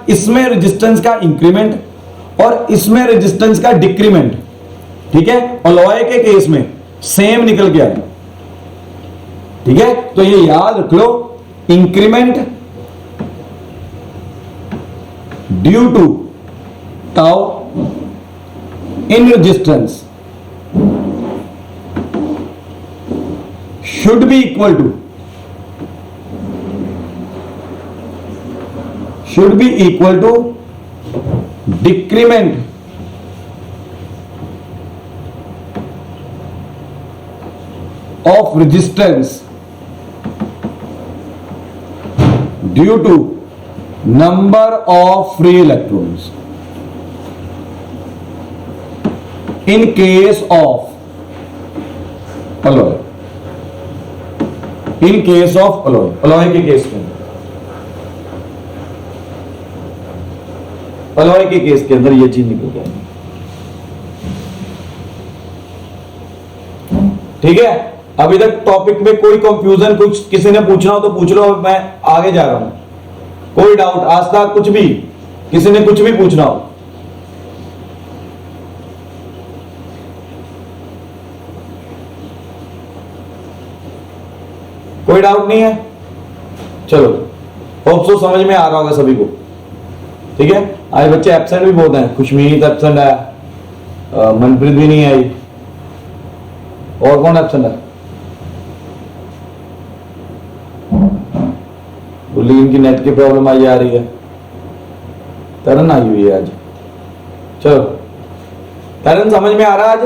इसमें रेजिस्टेंस का इंक्रीमेंट और इसमें रेजिस्टेंस का डिक्रीमेंट, ठीक है, अलॉय के केस में सेम निकल के आए। ठीक है, तो ये याद रख लो, increment due to tau in resistance should be equal to should be equal to decrement of resistance due to number of free electrons in case of alloy, in case of alloy के केस में, अलॉय के केस के अंदर ये चीज निकल जाएगी। ठीक है, अभी तक टॉपिक में कोई कंफ्यूजन, कुछ किसी ने पूछना हो तो पूछ लो, मैं आगे जा रहा हूं। कोई डाउट आज तक कुछ भी, किसी ने कुछ भी पूछना हो? कोई डाउट नहीं है? चलो, होप सो समझ में आ रहा होगा सभी को। ठीक है, आज बच्चे एब्सेंट भी बहुत हैं, खुशमीत एब्सेंट है, मनप्रीत भी नहीं आई, और कौन एब्सेंट है? बुलीन की नेट की प्रॉब्लम आई जा रही है, तरन आई हुई है आज। चलो, तरन समझ में आ रहा है आज?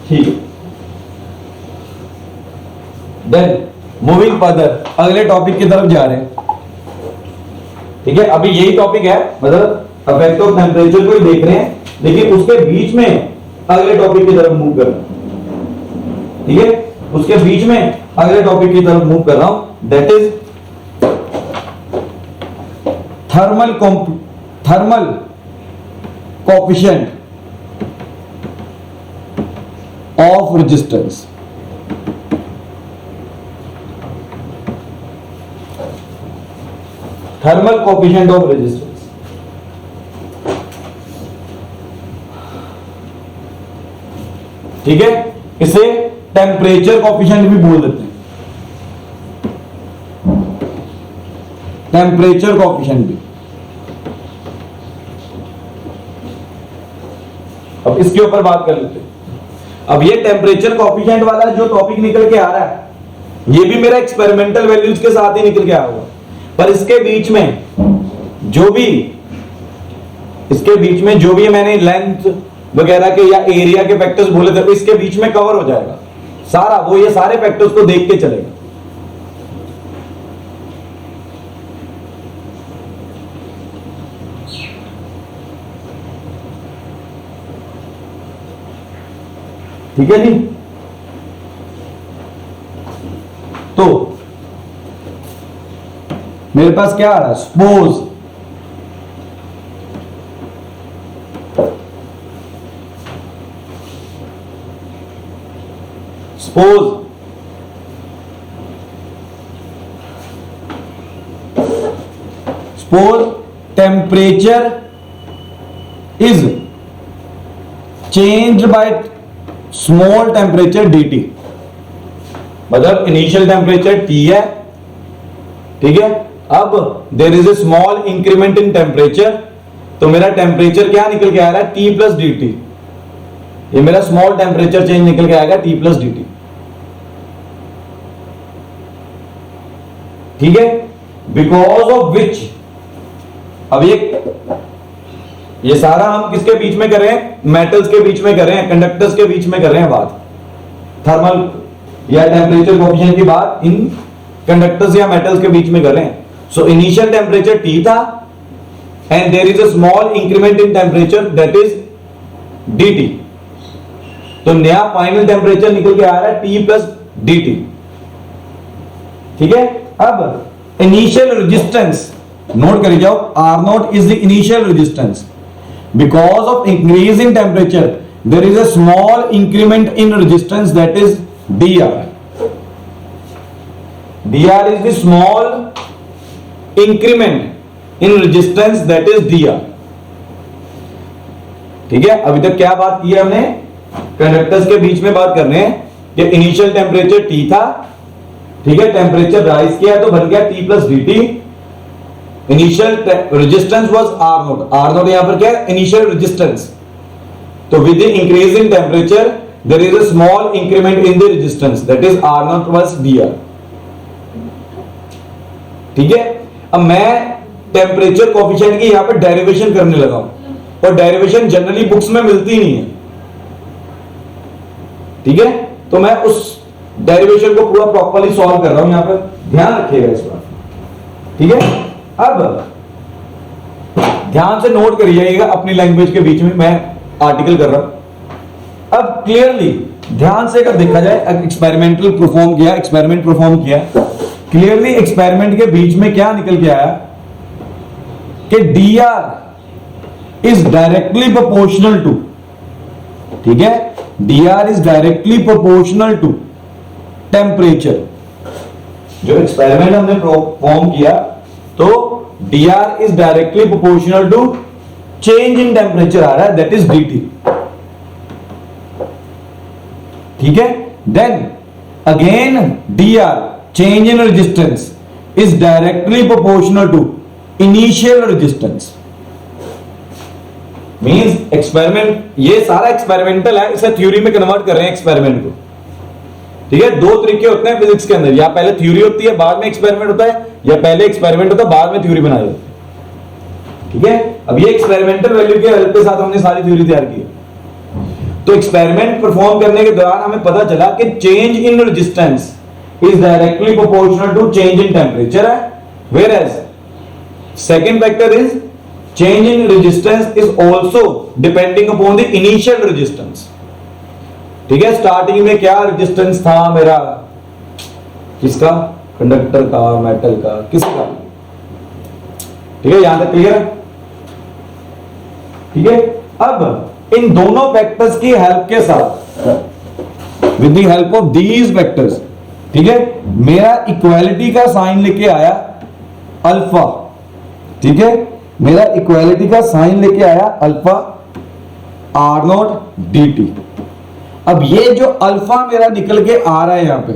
ठीक है, देन मूविंग फर्दर, अगले टॉपिक की तरफ जा रहे हैं। ठीक है, अभी यही टॉपिक है, मतलब इफेक्ट ऑफ टेम्परेचर को ही देख रहे हैं, लेकिन उसके बीच में अगले टॉपिक की तरफ मूव कर रहा हूं। ठीक है, उसके बीच में अगले टॉपिक की तरफ मूव कर रहा हूं, that is thermal coefficient of resistance. Thermal coefficient of resistance, ठीक है, इसे टेम्परेचर कोएफिशिएंट भी बोल देते हैं, टेम्परेचर कोएफिशिएंट भी। अब इसके ऊपर बात कर लेते हैं। अब ये टेम्परेचर कोएफिशिएंट वाला जो टॉपिक निकल के आ रहा है, ये भी मेरा एक्सपेरिमेंटल वैल्यूज के साथ ही निकल के आया होगा, पर इसके बीच में जो भी मैंने लेंथ वगैरह के या एरिया के फैक्टर्स बोले थे, इसके बीच में कवर हो जाएगा सारा, वो ये सारे फैक्टर्स को देख के चलेगा। ठीक है जी, तो मेरे पास क्या आ रहा है, suppose temperature is changed by small temperature dt, मतलब इनिशियल टेम्परेचर T है, ठीक है, अब there is a small increment in temperature, तो मेरा टेम्परेचर क्या निकल के आ रहा है, T प्लस dt। ये मेरा स्मॉल टेम्परेचर चेंज निकल के आएगा T प्लस dt। ठीक है, बिकॉज ऑफ विच, अब ये सारा हम किसके बीच में कर रहे हैं, मेटल्स के बीच में कर रहे हैं, कंडक्टर्स के बीच में कर रहे हैं बात, थर्मल या टेम्परेचर कोएफिशिएंट की बात इन कंडक्टर्स या मेटल्स के बीच में कर रहे हैं। सो इनिशियल टेम्परेचर T था and there is a small increment in temperature that is dt, तो नया फाइनल टेम्परेचर निकल के आ रहा है T प्लस dt। ठीक है, अब इनिशियल रेजिस्टेंस नोट कर जाओ, R0 is the initial resistance. Because of increase in temperature, there is a small increment in resistance, that is dr. dr is the small increment in resistance, that is dr. ठीक है, अभी तक क्या बात की है हमने, कंडक्टर्स के बीच में बात कर रहे हैं कि इनिशियल टेम्परेचर T था, ठीक है, टेम्परेचर राइज किया तो बन गया T plus dt। Initial resistance was R0, R0 यहां पर क्या है, इनिशियल रेजिस्टेंस। तो with increase in temperature there is a small increment in the resistance, that is R0 plus dr. ठीक है, अब मैं टेम्परेचर कोफिशिएंट की यहां पर डेरिवेशन करने लगा हूं, और डेरिवेशन जनरली बुक्स में मिलती नहीं है, ठीक है, तो मैं उस डेरिवेशन को पूरा प्रॉपर्ली सॉल्व कर रहा हूं, यहां पर ध्यान रखिएगा इस बात, ठीक है। अब ध्यान से नोट करिएगा, अपनी लैंग्वेज के बीच में मैं आर्टिकल कर रहा हूं। अब क्लियरली ध्यान से अगर देखा जाए, एक्सपेरिमेंट परफॉर्म किया, क्लियरली एक्सपेरिमेंट के बीच में क्या निकल के आया कि dr is directly proportional to, ठीक है, dr is directly proportional to temperature. जो एक्सपेरिमेंट हमने परफॉर्म किया, तो dr is directly proportional to change in temperature आ रहा है, दैट इज dt, ठीक है। Then again dr change in resistance is directly proportional to initial resistance. Means experiment, ये सारा एक्सपेरिमेंटल है, इसे थ्योरी में कन्वर्ट कर रहे हैं एक्सपेरिमेंट को, ठीक है। दो तरीके होते हैं फिजिक्स के अंदर, या पहले थ्योरी होती है बाद में एक्सपेरिमेंट होता है, या पहले एक्सपेरिमेंट होता है बाद में थ्योरी बनाई जाती है, ठीक है। अब ये एक्सपेरिमेंटल वैल्यू के हेल्प के साथ हमने सारी थ्योरी तैयार की। तो एक्सपेरिमेंट परफॉर्म करने के दौरान हमें पता चला कि change in resistance is directly proportional to change in temperature है, whereas second factor is change in resistance is also depending upon the initial resistance, ठीक है। स्टार्टिंग में क्या रेजिस्टेंस था मेरा, किसका, कंडक्टर का, मेटल का, किसका, ठीक है, यहां तक क्लियर है, ठीक है। अब इन दोनों फैक्टर्स की हेल्प के साथ, with the help of these factors, ठीक है, मेरा इक्वालिटी का साइन लेके आया अल्फा, ठीक है, मेरा इक्वालिटी का साइन लेके आया अल्फा R0 dt। अब ये जो अल्फा मेरा निकल के आ रहा है यहां पे,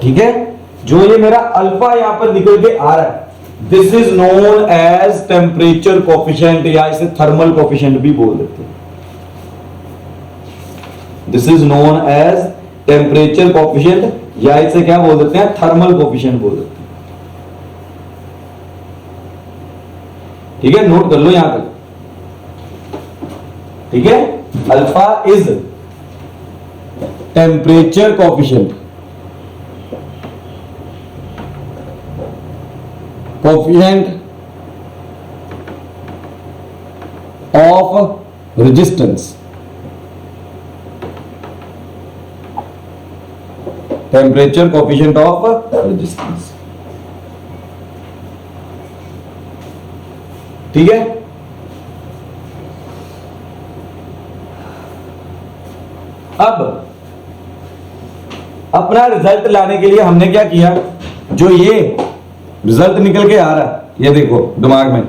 ठीक है, जो ये मेरा अल्फा यहां पर निकल के आ रहा है, this is known as temperature coefficient, या इसे थर्मल कोफिशिएंट भी बोल देते हैं। This is known as temperature coefficient, या इसे क्या बोल देते हैं, थर्मल कोफिशिएंट बोल देते हैं, ठीक है। नोट कर लो यहां तक, ठीक है। Alpha is temperature coefficient, of resistance, temperature coefficient of resistance, ठीक है। अब अपना रिजल्ट लाने के लिए हमने क्या किया, जो ये रिजल्ट निकल के आ रहा है, ये देखो दिमाग में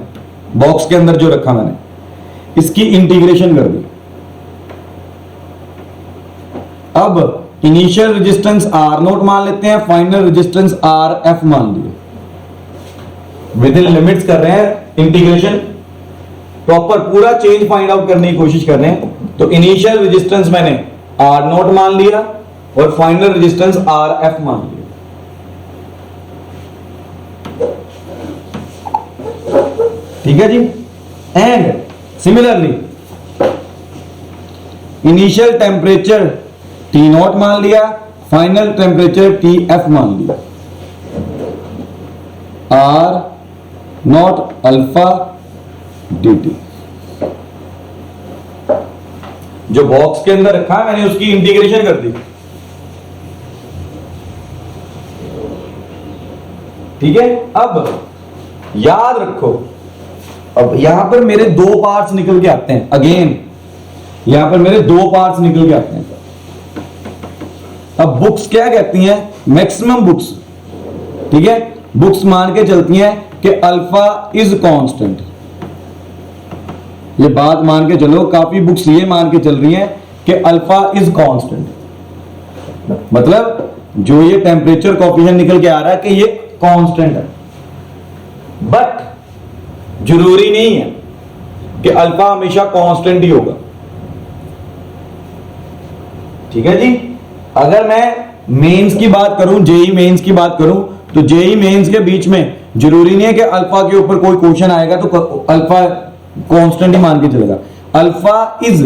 बॉक्स के अंदर जो रखा मैंने, इसकी इंटीग्रेशन कर दी। अब इनिशियल रेजिस्टेंस R0 मान लेते हैं, फाइनल रेजिस्टेंस RF मान लिए, विद इन लिमिट्स कर रहे हैं इंटीग्रेशन, प्रॉपर पूरा चेंज फाइंड आउट करने की कोशिश कर रहे हैं। तो इनिशियल रेजिस्टेंस मैंने R0 मान लिया और फाइनल रेजिस्टेंस RF मान लिया, ठीक है जी। And similarly initial temperature T0 मान लिया, फाइनल टेम्परेचर TF मान लिया, R0 अल्फा dt। जो बॉक्स के अंदर रखा मैंने उसकी इंटीग्रेशन कर दी, ठीक है। अब याद रखो, अब यहां पर मेरे दो पार्ट्स निकल के आते हैं, अगेन यहां पर मेरे दो पार्ट्स निकल के आते हैं। अब बुक्स क्या कहती हैं, मैक्सिमम बुक्स, ठीक है, बुक्स मान के चलती हैं कि अल्फा इज कांस्टेंट। ये बात मान के चलो, काफी बुक्स ये मान के चल रही हैं कि अल्फा इज कांस्टेंट, मतलब जो ये टेम्परेचर कोफिशिएंट निकल के आ रहा है कि ये कांस्टेंट है। बट जरूरी नहीं है कि अल्फा हमेशा कांस्टेंट ही होगा, ठीक है जी। अगर मैं मेंस की बात करूं, जेई मेंस की बात करूं, तो जेई मेंस के बीच में जरूरी नहीं है कि अल्फा के ऊपर कोई क्वेश्चन आएगा तो अल्फा कांस्टेंट ही मान के चलेगा। Alpha is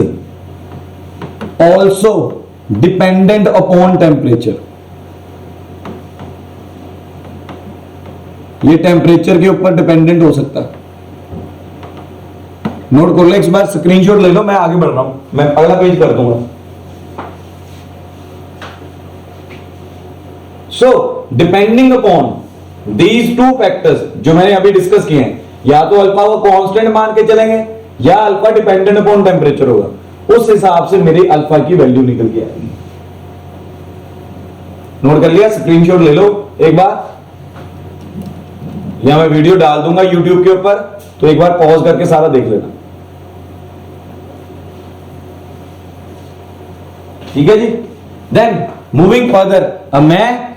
also dependent upon temperature. ये टेम्परेचर के ऊपर डिपेंडेंट हो सकता है। नोट कर लो, एक बार स्क्रीनशॉट ले लो, मैं आगे बढ़ रहा हूं, मैं अगला पेज कर दूंगा। So depending upon these two factors जो मैंने अभी डिस्कस किए हैं, या तो अल्फा को कांस्टेंट मान के चलेंगे या अल्फा डिपेंडेंट अपॉन टेम्परेचर होगा, उस हिसाब से मेरी अल्फा की वैल्यू निकल के आएगी। नोट कर लिया, स्क्रीनशॉट ले लो एक बार, या मैं वीडियो डाल दूंगा यूट्यूब के ऊपर, तो एक बार पॉज करके सारा देख लेना। ठीक है जी। देन मूविंग फर्दर, अब मैं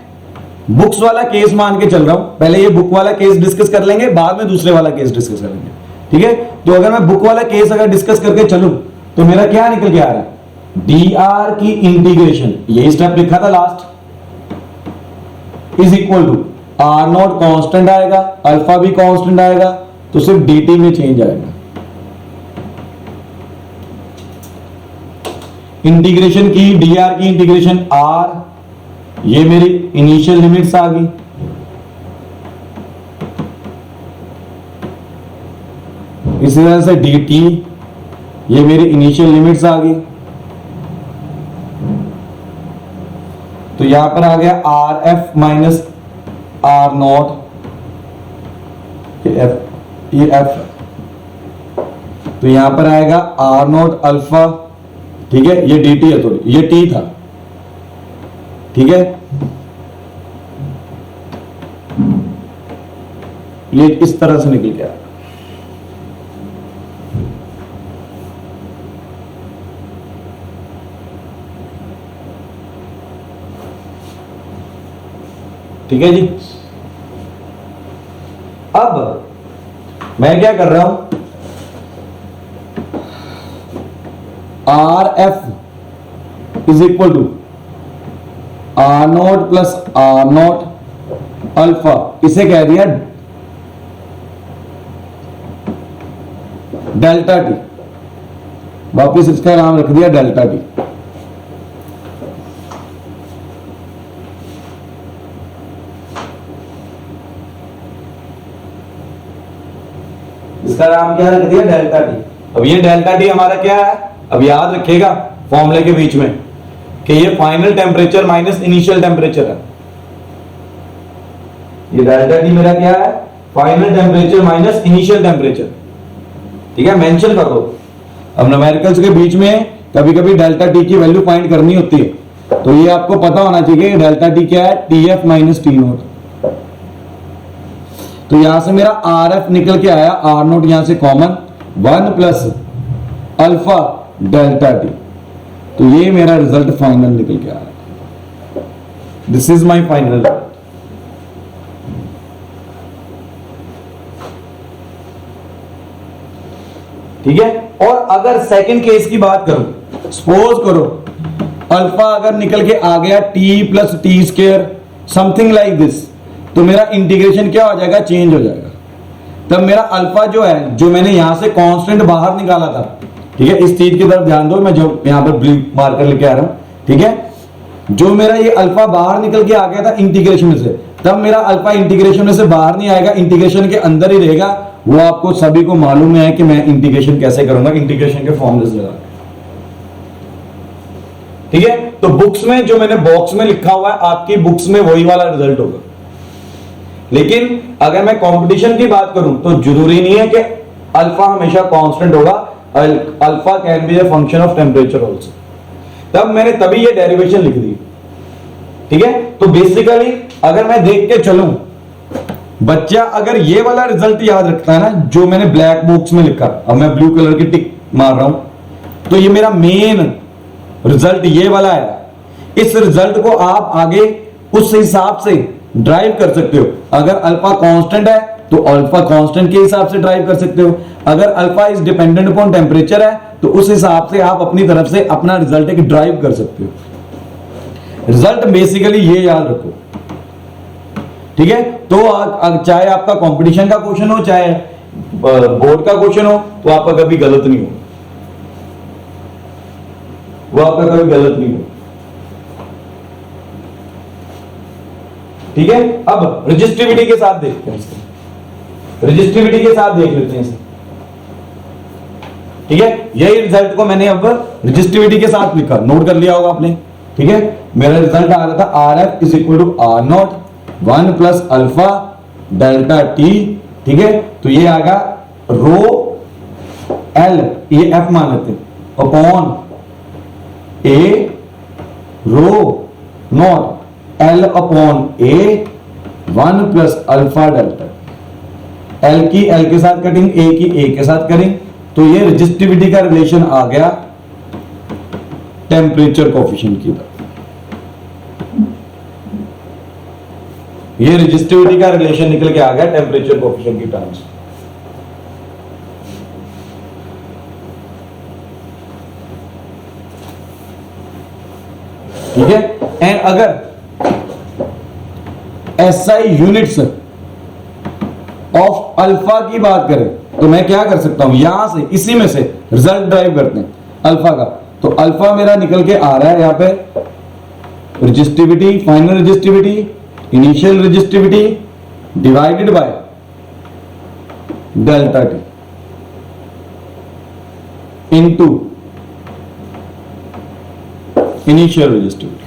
बुक्स वाला केस मान के चल रहा हूं। पहले ये बुक वाला केस डिस्कस कर लेंगे, बाद में दूसरे वाला केस डिस्कस करेंगे। ठीक है, तो अगर मैं बुक वाला केस अगर डिस्कस करके चलूं तो मेरा क्या निकल के आ रहा है, dr की इंटीग्रेशन, यही स्टेप लिखा था last, is equal to R not constant आएगा, अल्फा भी कांस्टेंट आएगा, तो सिर्फ dt में चेंज आएगा। इंटीग्रेशन की, dr की इंटीग्रेशन r, ये मेरी इनिशियल लिमिट्स आ गई, इसी तरह से dt, ये मेरी इनिशियल लिमिट्स आ गई, तो यहां पर आ गया R F minus R not, ये एफ, तो यहां पर आएगा आर नॉट अल्फा। ठीक है, ये dt है, तो ये t था। ठीक है, ये इस तरह से निकल गया। ठीक है जी। अब मैं क्या कर रहा हूं, R F is equal to R not plus R not alpha, इसे कह दिया डेल्टा टी, वापिस इसका नाम रख दिया डेल्टा टी। इसका नाम क्या रख दिया, डेल्टा टी। अब ये डेल्टा टी हमारा क्या है, अब याद रखिएगा फॉर्मूले के बीच में कि ये final temperature minus initial temperature है। ये डेल्टा टी मेरा क्या है, final temperature minus initial temperature. ठीक है, मेंशन कर दो। अब न्यूमेरिकल्स के बीच में कभी कभी डेल्टा टी की वैल्यू फाइंड करनी होती है, तो ये आपको पता होना चाहिए डेल्टा टी क्या है, T F minus T note. तो यहां से मेरा आर एफ निकल के आया, आर नोट यहां से common, 1 plus alpha delta T, तो ये मेरा रिजल्ट फाइनल निकल के आ रहा है। This is my final result. ठीक है, और अगर सेकंड केस की बात करूं, सपोज करो अल्फा अगर निकल के आ गया T plus T square something like this, तो मेरा इंटीग्रेशन क्या हो जाएगा, चेंज हो जाएगा। तब मेरा अल्फा जो है, जो मैंने यहां से कांस्टेंट बाहर निकाला था, ठीक है, इस चीज की तरफ ध्यान दो, मैं जो यहां पर ब्लू मार्कर लेके आ रहा हूं। ठीक है, जो मेरा ये अल्फा बाहर निकल के आ गया था इंटीग्रेशन में से, तब मेरा अल्फा इंटीग्रेशन में से बाहर नहीं आएगा, इंटीग्रेशन के अंदर ही रहेगा। वो आपको सभी को मालूम है कि मैं इंटीग्रेशन कैसे करूंगा, इंटीग्रेशन के फॉर्मूले लगा। ठीक है, तो बुक्स में जो मैंने बॉक्स में लिखा हुआ है, आपकी बुक्स में वही वाला रिजल्ट होगा। लेकिन अगर मैं कंपटीशन की बात करूं तो जरूरी नहीं है कि अल्फा हमेशा कांस्टेंट होगा, alpha can be a function of temperature also. तब मैंने तभी ये डेरिवेशन लिख दी। ठीक है, तो बेसिकली अगर मैं देख के चलूं, बच्चा अगर ये वाला रिजल्ट याद रखता है ना, जो मैंने ब्लैक बॉक्स में लिखा, अब मैं ब्लू कलर की टिक मार रहा हूं, तो ये मेरा मेन रिजल्ट ये वाला है। इस रिजल्ट को आप आगे उस हिसाब से ड्राइव कर सकते हो। अगर अल्फा कांस्टेंट है तो अल्फा कांस्टेंट के हिसाब से ड्राइव कर सकते हो। अगर alpha is dependent upon temperature है तो उस हिसाब से आप अपनी तरफ से अपना रिजल्ट एक ड्राइव कर सकते हो। रिजल्ट बेसिकली ये याद रखो, ठीक है। तो चाहे आपका कंपटीशन का क्वेश्चन हो, चाहे बोर्ड का क्वेश्चन हो, तो आपका कभी गलत नहीं हो, वो आपका कभी गलत नहीं हो, ठीक है। अब रजिस्टिविटी के साथ देखते हैं इसको, रजिस्टिविटी के साथ देख लेते हैं इसे, ठीक है। यही रिजल्ट को मैंने अब रजिस्टिविटी के साथ लिखा, नोट कर लिया होगा आपने, ठीक है। मेरा रिजल्ट आ रहा था R F is equal to R not 1 plus alpha delta T, ठीक है। तो ये आ गया रो एल, ये एफ मान लेते हैं, upon a rho not L upon a 1 plus alpha delta, L की एल के साथ कटिंग, ए की ए के साथ करें, तो ये रजिस्टिविटी का रिलेशन आ गया टेम्परेचर कोफिशिएंट की तरफ, ये रजिस्टिविटी का रिलेशन निकल के आ गया टेम्परेचर कोफिशिएंट की टर्म्स। ठीक है। एंड अगर एसआई यूनिट्स ऑफ अल्फा की बात करें, तो मैं क्या कर सकता हूं, यहां से इसी में से रिजल्ट ड्राइव करते हैं अल्फा का। तो अल्फा मेरा निकल के आ रहा है यहां पे resistivity, final resistivity, initial resistivity divided by delta T into initial resistivity,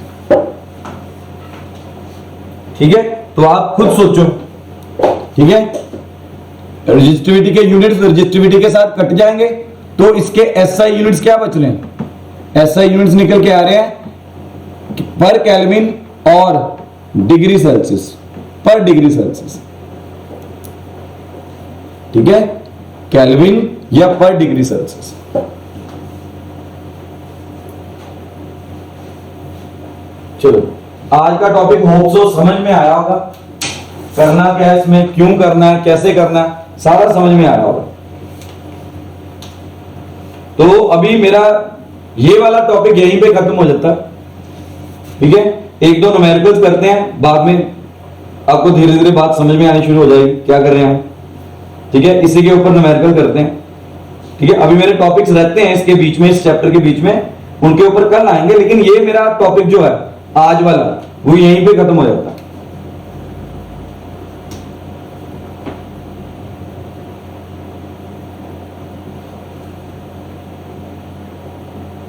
ठीक है। तो आप खुद सोचो, ठीक है, रजिस्टिविटी के यूनिट्स रजिस्टिविटी के साथ कट जाएंगे, तो इसके एसआई यूनिट्स क्या बच रहे हैं, एसआई यूनिट्स निकल के आ रहे हैं पर केल्विन और डिग्री सेल्सियस, पर डिग्री सेल्सियस, ठीक है, केल्विन या पर डिग्री सेल्सियस। चलो, आज का टॉपिक होप सो समझ में आया होगा, करना क्या है इसमें, क्यों करना है, कैसे करना है, सारा समझ में आया होगा। तो अभी मेरा ये वाला टॉपिक यहीं पे खत्म हो जाता है, ठीक है। एक दो न्यूमेरिकल्स करते हैं, बाद में आपको धीरे धीरे बात समझ में आनी शुरू हो जाएगी क्या कर रहे हैं हम, ठीक है। इसी के ऊपर न्यूमेरिकल करते हैं, ठीक है। अभी मेरे टॉपिक्स रहते हैं इसके बीच में, इस चैप्टर के बीच में, उनके ऊपर कल आएंगे, लेकिन ये मेरा टॉपिक जो है आज वाला वो यहीं पे खत्म हो जाता है।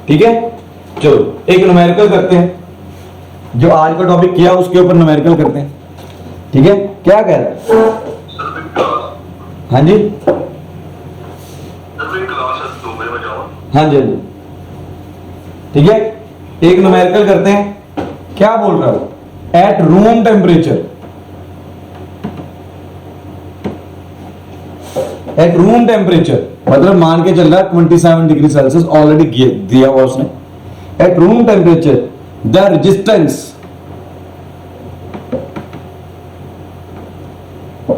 ठीक है, चलो एक न्यूमेरिकल करते हैं, जो आज का टॉपिक किया उसके ऊपर न्यूमेरिकल करते हैं, ठीक है। क्या कह रहे हैं, हाँ जी, हाँ जी, ठीक है। एक न्यूमेरिकल करते हैं, क्या बोल रहा हूं, at room temperature, at room temperature मतलब मान के चल रहा है 27 डिग्री सेल्सियस, ऑलरेडी दिया हुआ उसने। At room temperature the resistance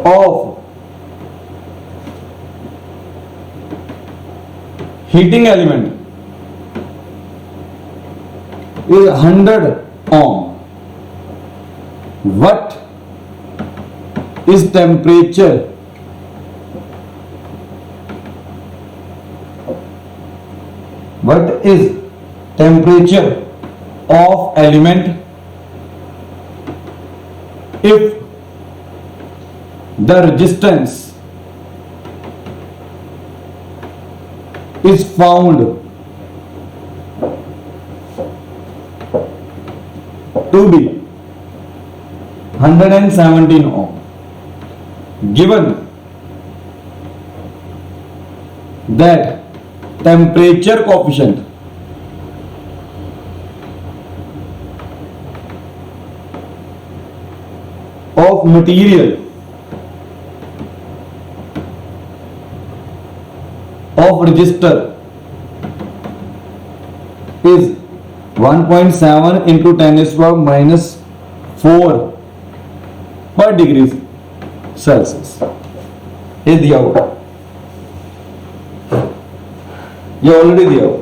of heating element is 100 ohm. What is temperature of element if the resistance is found to be 117 ohm, given that temperature coefficient of material of resistor is 1.7 into 10 is power minus 4 per degree Celsius, ये दिया हुआ, ये ऑलरेडी दिया हुआ।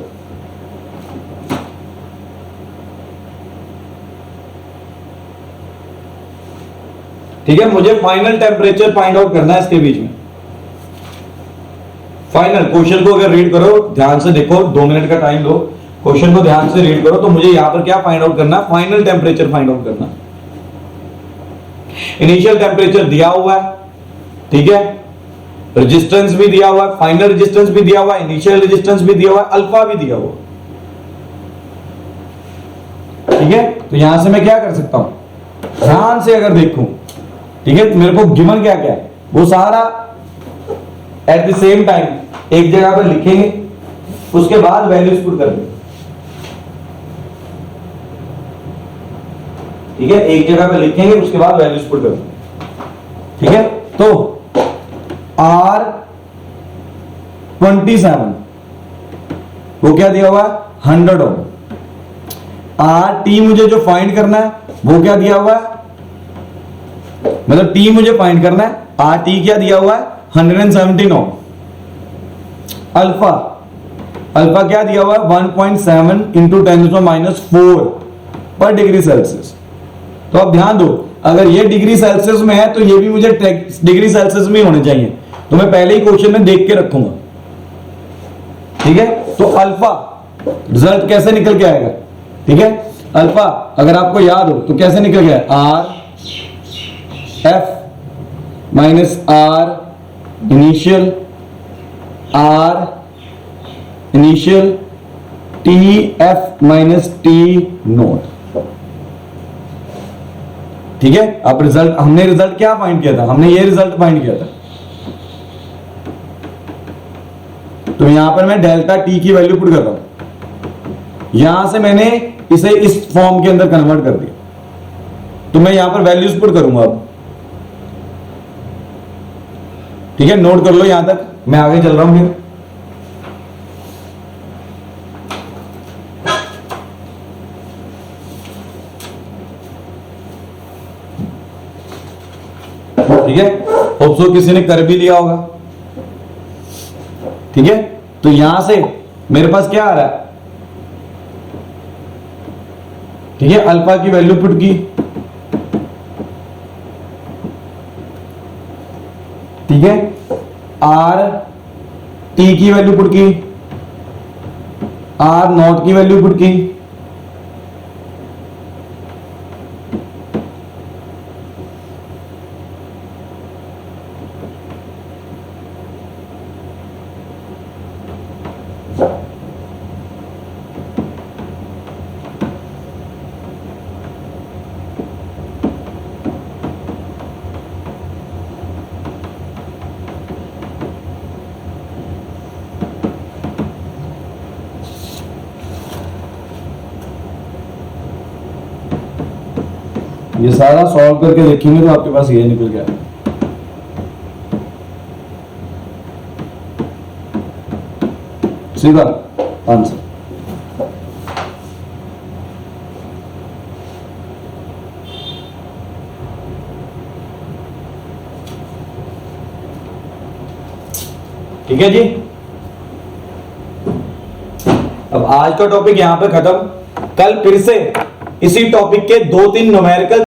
ठीक है, मुझे फाइनल टेम्परेचर फाइंड आउट करना है इसके बीच में। फाइनल क्वेश्चन को अगर रीड करो ध्यान से, देखो 2 मिनट का टाइम लो, क्वेश्चन को ध्यान से रीड करो, तो मुझे यहां पर क्या फाइंड आउट करना है, फाइनल टेम्परेचर फाइंड आउट करना। इनिशियल टेम्परेचर दिया हुआ है, ठीक है, रेजिस्टेंस भी दिया हुआ है, फाइनल रेजिस्टेंस भी दिया हुआ है, इनिशियल रेजिस्टेंस भी दिया हुआ है, अल्फा भी दिया हुआ है, ठीक है। तो यहां से मैं क्या कर सकता हूं, ध्यान से अगर देखूं, ठीक है, मेरे को गिवन क्या क्या है वो सारा एट द सेम टाइम एक जगह पर लिखेंगे, उसके बाद वैल्यूज पुट करेंगे, ठीक है, एक जगह पर लिखेंगे उसके बाद वैल्यूज पुट करेंगे, ठीक है। तो R27 वो क्या दिया हुआ है 100 ओम। RT मुझे जो फाइंड करना है वो क्या दिया हुआ है, मतलब T मुझे फाइंड करना है, RT क्या दिया हुआ है 117 ओम। अल्फा क्या दिया हुआ है 1.7 इंटू 10⁻⁴ पर डिग्री सेल्सियस। तो अब ध्यान दो, अगर ये डिग्री सेल्सियस में है तो ये भी मुझे डिग्री सेल्सियस में होने चाहिए, तो मैं पहले ही क्वेश्चन में देख के रखूंगा, ठीक है। तो अल्फा रिजल्ट कैसे निकल के आएगा, ठीक है, अल्फा अगर आपको याद हो तो कैसे निकल गया, R F minus R initial, R initial T F minus T note, ठीक है। अब रिजल्ट, हमने रिजल्ट क्या फाइंड किया था, हमने ये रिजल्ट फाइंड किया था, तो यहां पर मैं डेल्टा टी की वैल्यू पुट करता हूं, यहां से मैंने इसे इस फॉर्म के अंदर कन्वर्ट कर दिया, तो मैं यहां पर वैल्यूज पुट करूंगा अब, ठीक है, नोट कर लो यहां तक, मैं आगे चल रहा हूं फिर। ठीक है, होप सो किसी ने कर भी लिया होगा, ठीक है। तो यहां से मेरे पास क्या आ रहा है, ठीक है, अल्फा की वैल्यू पुट की, ठीक है, आर टी की वैल्यू पुट की, आर नॉट की वैल्यू पुट की, ये सारा सॉल्व करके देखेंगे तो आपके पास ये निकल गया, सीधा आंसर। ठीक है जी, अब आज का टॉपिक यहां पे खत्म। कल फिर से इसी टॉपिक के 2-3 न्यूमेरिकल